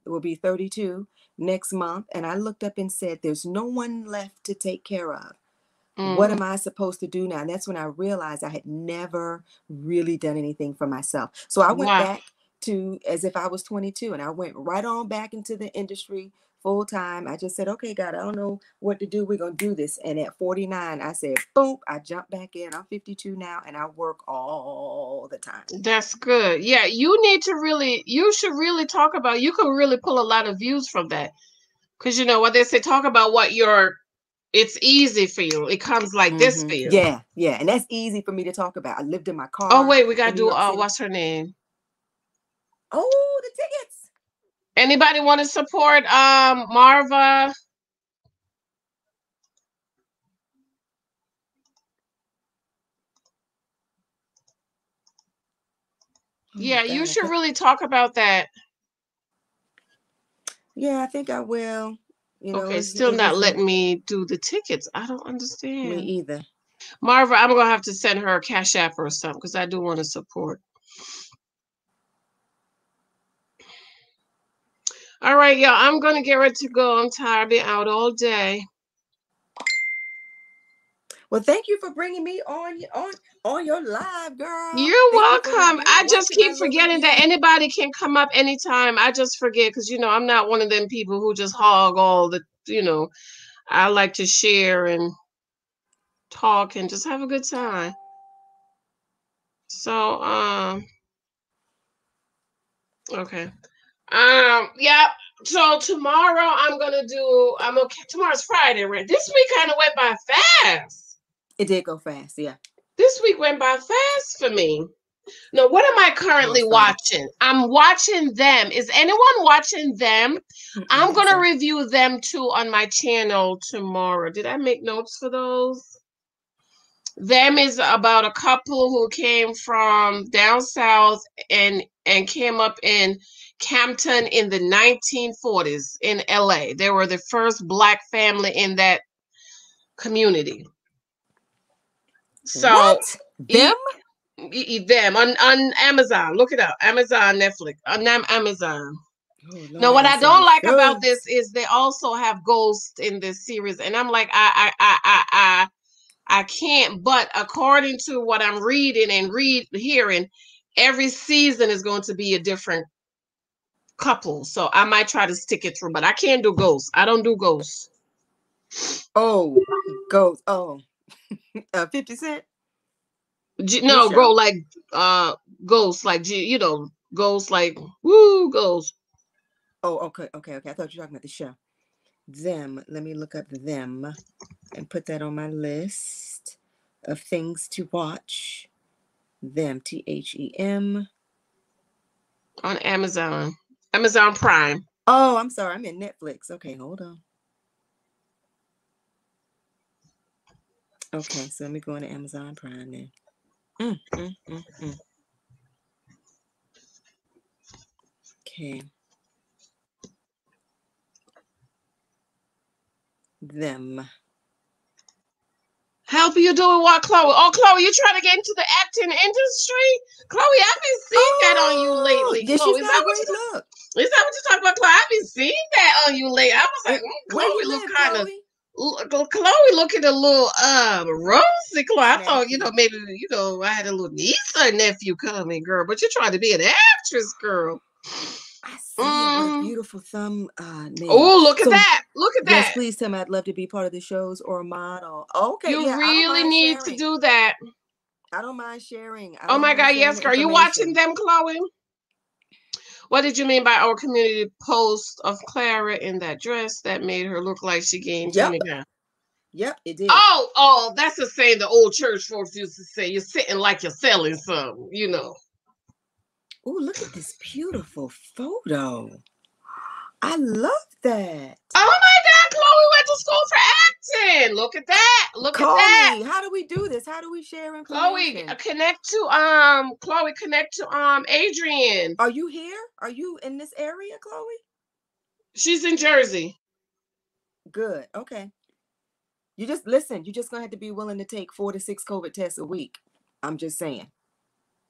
will be 32 next month. And I looked up and said, there's no one left to take care of. What am I supposed to do now? And that's when I realized I had never really done anything for myself. So I went back to as if I was 22, and I went right on back into the industry full time. I just said, okay, God, I don't know what to do. We're going to do this. And at 49, I said, boom, I jumped back in. I'm 52 now, and I work all the time. That's good. Yeah, you should really talk about, you can really pull a lot of views from that. Because, you know, what they say, talk about what it's easy for you. It comes like this for you. Yeah, yeah. And that's easy for me to talk about. I lived in my car. Oh, wait, we got to do, what's her name? Oh, the tickets. Anybody want to support Marva? Yeah, you should really talk about that. Yeah, I think I will. You know, okay, still not letting me do the tickets. I don't understand. Me either. Marva, I'm going to have to send her a Cash App or something because I do want to support. All right, y'all. I'm going to get ready to go. I'm tired of being out all day. Well, thank you for bringing me on your live, girl. You're welcome. I just keep forgetting that anybody can come up anytime. I just forget because, you know, I'm not one of them people who just hog all the, you know, I like to share and talk and just have a good time. So, okay. Yeah. So tomorrow tomorrow's Friday, right? This week kind of went by fast. It did go fast, yeah. This week went by fast for me. No, what am I currently watching? I'm watching Them. Is anyone watching Them? I'm going to review them too on my channel tomorrow. Did I make notes for those? Them is about a couple who came from down south and came up in Campton in the 1940s in LA. They were the first Black family in that community. So what? Them? Them on Amazon. Look it up. Amazon, Netflix. On Amazon. Oh, Lord, now, what I don't like about this is they also have ghosts in this series, and I'm like, I can't. But according to what I'm reading and hearing, every season is going to be a different couple. So I might try to stick it through, but I can't do ghosts. I don't do ghosts. Oh, ghosts. Oh, 50 Cent. No, go like ghosts, like you know, ghosts like woo ghosts. Oh, okay. I thought you were talking about the show. Them. Let me look up Them and put that on my list of things to watch. Them. THEM. On Amazon Prime. Oh, I'm sorry. I'm in Netflix. Okay, hold on. Okay, so let me go into Amazon Prime then. Okay. Them. How you doing what, Chloe? Oh, Chloe, you trying to get into the acting industry? Chloe, I've been seeing that on you lately. Yeah, Chloe, she's got a great look. Is that what you're talking about, Chloe? I've been seeing that on you lately. I was like, Chloe look kind of... Chloe looking a little rosy, Chloe. I thought, you know, maybe, you know, I had a little niece or nephew coming, girl. But you're trying to be an actress, girl. I see what a beautiful thumb name. Oh, look at that. Look at that. Yes, please tell me I'd love to be part of the shows or a model. Okay, you really need to do that. I don't mind sharing. Oh my God, yes, girl. You watching Them, Chloe? What did you mean by our community post of Clara in that dress that made her look like she gained 20 pounds? Yep, it did. Oh, that's the saying the old church folks used to say. You're sitting like you're selling something, you know. Oh, look at this beautiful photo. I love that. Oh my God, Chloe went to school for acting. Look at that. Look at that. How do we do this? How do we share Chloe, information? connect to Adrian. Are you here? Are you in this area, Chloe? She's in Jersey. Good. Okay. You just listen. You're just gonna have to be willing to take 4 to 6 COVID tests a week. I'm just saying.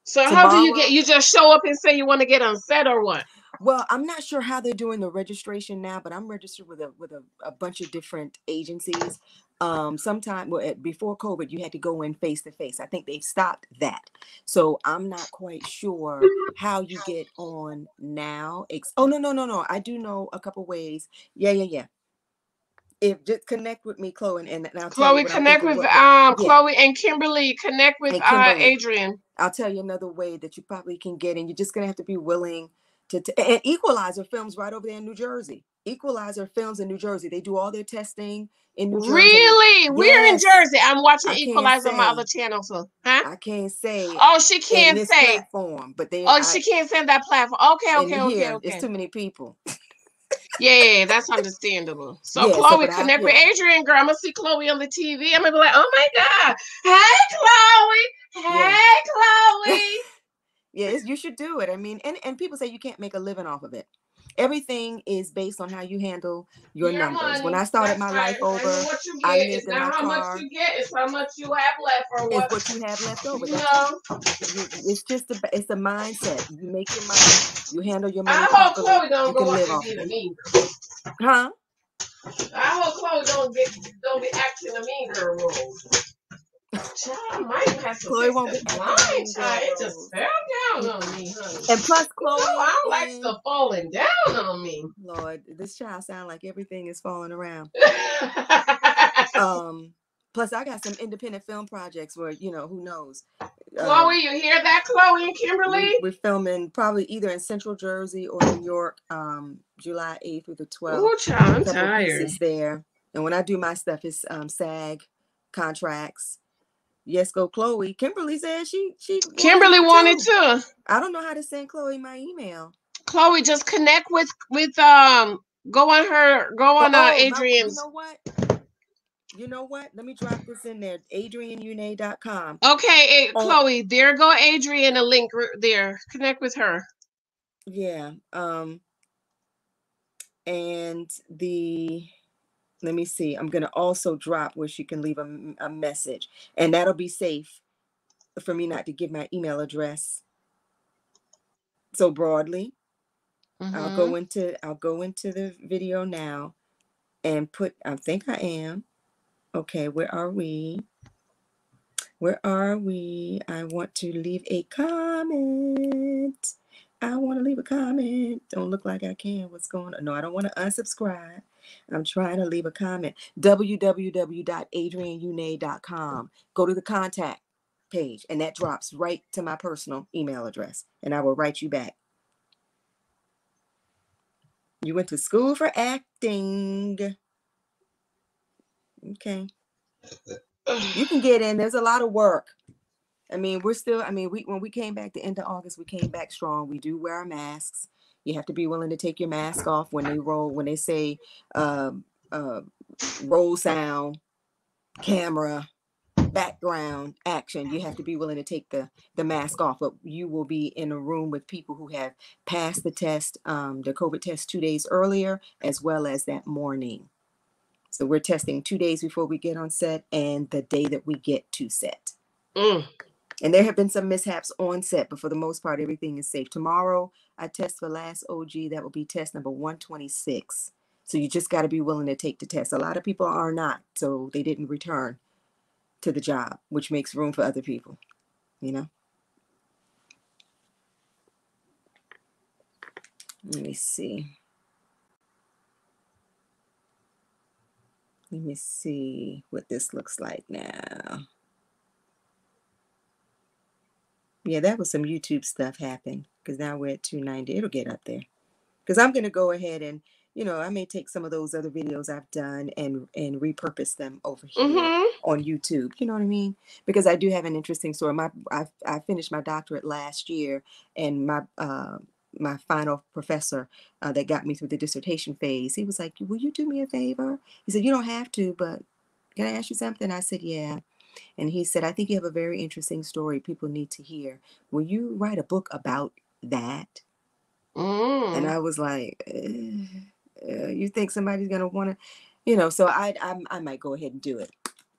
So tomorrow, how do you get? You just show up and say you want to get on set or what? Well, I'm not sure how they're doing the registration now, but I'm registered with a bunch of different agencies. Sometime before COVID, you had to go in face to face. I think they've stopped that. So I'm not quite sure how you get on now. Oh, no. I do know a couple ways. Yeah. If just connect with me, Chloe, and I'll tell you Chloe, what I'm connect thinking. with Yeah. Chloe and Kimberly. Connect with And Kimberly. Adrian. I'll tell you another way that you probably can get in. You're just gonna have to be willing to and Equalizer Films right over there in New Jersey. Equalizer Films in New Jersey. They do all their testing in New Jersey. Really? We're in Jersey. I'm watching Equalizer on my other channel, so I can't say. Oh, she can't in this say platform, but she can't say that platform. Okay. It's too many people. Yeah, that's understandable. So Yeah, Chloe, connect with Adrian, girl. I'm gonna see Chloe on the TV. I'm gonna be like, oh my God. Hey, Chloe. Hey, Chloe. Yes, you should do it. I mean, and people say you can't make a living off of it. Everything is based on how you handle your numbers. Money. When I started my life over, I lived in my car. How much you get, it's how much you have left, or what? It's what you have left over. It's just it's the mindset. You make your money, you handle your money properly. Chloe don't you can live off of it. Huh? I hope Chloe don't be acting a mean girl role. Chloe won't be acting it just fell down on me, honey. And plus, Chloe, I don't like stuff falling down on me. Lord, this child sounds like everything is falling around. Plus, I got some independent film projects where, who knows. Chloe, you hear that, Chloe and Kimberly? We're filming probably either in Central Jersey or New York, July 8th through the 12th. Oh, child, I'm tired. Pieces there. And when I do my stuff, it's SAG contracts. Yes, go Chloe. Kimberly said she Kimberly wanted to. I don't know how to send Chloe my email. Chloe, just connect with go on Adrian's. You know what? Let me drop this in there. AdrianUnay.com. Okay, Chloe, there go Adrian, a link there. Connect with her. Yeah. And let me see. I'm going to also drop where she can leave a message. And that'll be safe for me not to give my email address so broadly. Mm-hmm. I'll go into the video now and I think I am. Okay, where are we? I want to leave a comment. Don't look like I can. What's going on? No, I don't want to unsubscribe. I'm trying to leave a comment. www.adrianunay.com. Go to the contact page, and that drops right to my personal email address, and I will write you back. You went to school for acting. Okay. You can get in. There's a lot of work. I mean, when we came back the end of August, we came back strong. We do wear our masks. You have to be willing to take your mask off when they say roll sound, camera, background, action. You have to be willing to take the mask off. But you will be in a room with people who have passed the test, the COVID test 2 days earlier, as well as that morning. So we're testing 2 days before we get on set and the day that we get to set. And there have been some mishaps on set, but for the most part, everything is safe. Tomorrow, I test for last OG. That will be test number 126. So you just got to be willing to take the test. A lot of people are not, so they didn't return to the job, which makes room for other people, Let me see. Let me see what this looks like now. Yeah, that was some YouTube stuff happened because now we're at 290. It'll get up there because I'm going to go ahead and, I may take some of those other videos I've done and repurpose them over here on YouTube. You know what I mean? Because I do have an interesting story. I finished my doctorate last year, and my final professor that got me through the dissertation phase, he was like, will you do me a favor? He said, you don't have to, but can I ask you something? I said, yeah. And he said, I think you have a very interesting story people need to hear. Will you write a book about that? And I was like, you think somebody's going to want to, so I might go ahead and do it.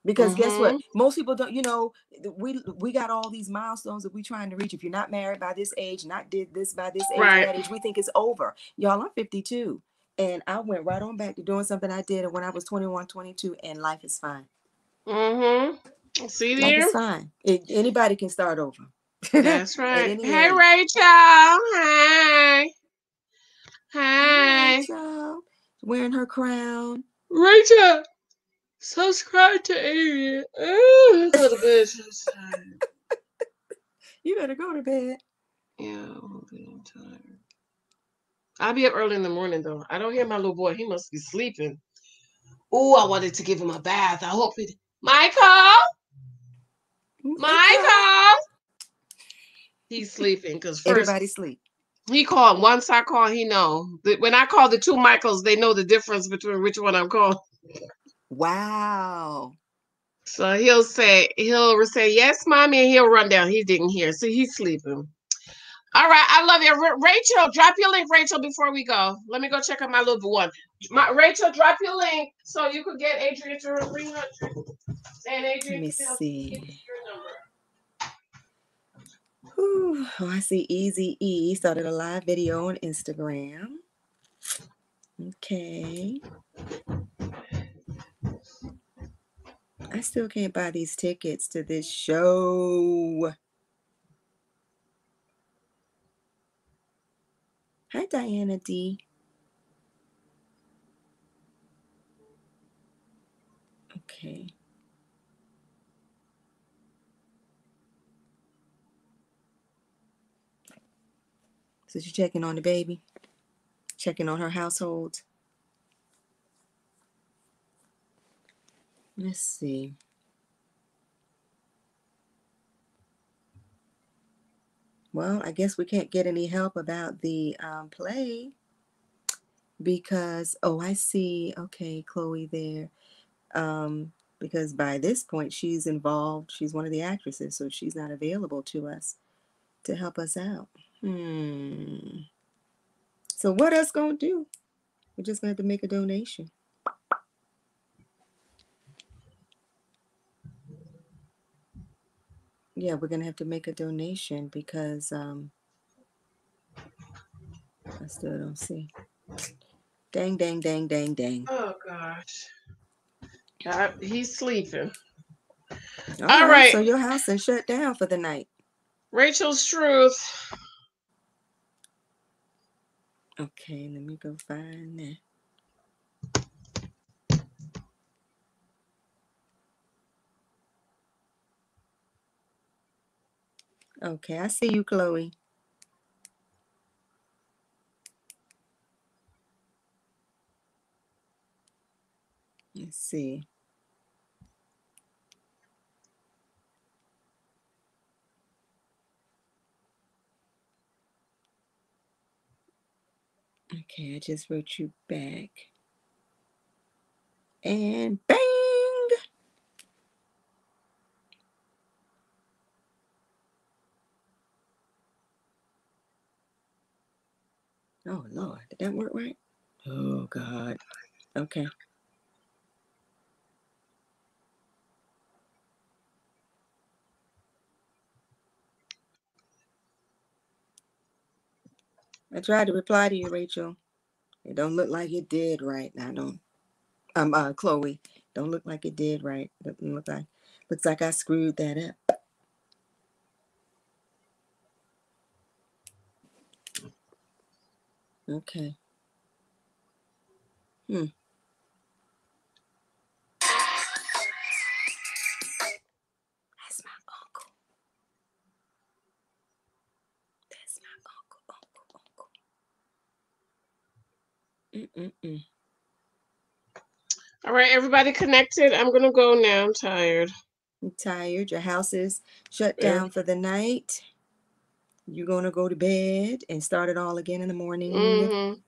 Because guess what? Most people don't, you know, we got all these milestones that we're trying to reach. If you're not married by this age, not did this by this age, or that age, we think it's over. Y'all, I'm 52. And I went right on back to doing something I did when I was 21, 22, and life is fine. See there? Life is fine. Anybody can start over. That's right. Hey, age. Rachel. Hey. Hey. Rachel. Wearing her crown. Rachel. Subscribe to Amy. Oh, go to bed. You better go to bed. Yeah, I'm tired. I'll be up early in the morning, though. I don't hear my little boy. He must be sleeping. Oh, I wanted to give him a bath. I hope he... Michael! He's sleeping because first... Everybody sleep. He called. Once I call, he know. When I call the two Michaels, they know the difference between which one I'm calling. Wow. So he'll say, yes, mommy, and he'll run down. He didn't hear. So he's sleeping. All right. I love you. Rachel, drop your link, Rachel, before we go. Let me go check out my little one. Rachel, drop your link so you could get Adrian to her 300. And Adrian, let me see. Give your number. Ooh, oh, I see Easy E started a live video on Instagram. Okay. I still can't buy these tickets to this show. Hi, Diana D. Okay. So you're checking on the baby? Checking on her household? Let's see. Well, I guess we can't get any help about the play because, oh, I see. Okay, Chloe there. Because by this point, she's involved. She's one of the actresses, so she's not available to us to help us out. So what us gonna do? We're just gonna have to make a donation. Yeah, we're gonna have to make a donation because I still don't see. Dang, dang, dang, dang, dang. Oh gosh. He's sleeping. All right. So your house is shut down for the night. Rachel's Truth. Okay, let me go find that. Okay, I see you, Chloe. Let's see. Okay, I just wrote you back. And bang! Oh, Lord. Did that work right? Oh, God. Okay. I tried to reply to you, Rachel. It don't look like it did right. I don't. Chloe. Don't look like it did right. Doesn't look like. Looks like I screwed that up. Okay. That's my uncle. That's my uncle. All right, everybody connected. I'm gonna go now. I'm tired. I'm tired. Your house is shut down for the night. You're gonna go to bed and start it all again in the morning.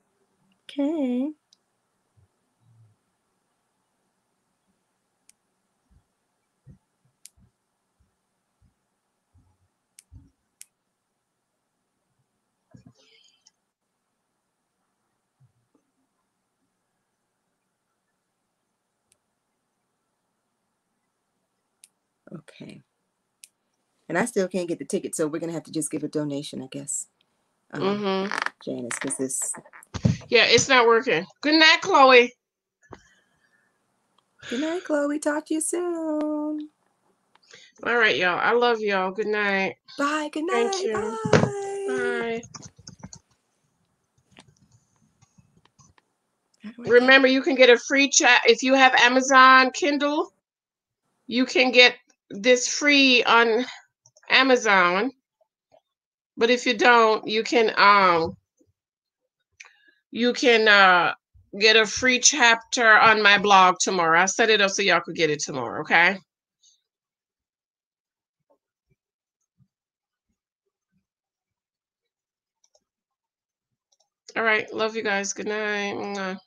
Okay. Okay. And I still can't get the ticket, so we're going to have to just give a donation, I guess. Janice, because this... Yeah, it's not working. Good night, Chloe. Good night, Chloe. Talk to you soon. All right, y'all. I love y'all. Good night. Bye. Good night. Thank you. Bye. Bye. Remember, you can get a free chat. If you have Amazon Kindle, you can get this free on Amazon. But if you don't, you can get a free chapter on my blog tomorrow. I'll set it up so y'all could get it tomorrow, okay? All right. Love you guys. Good night.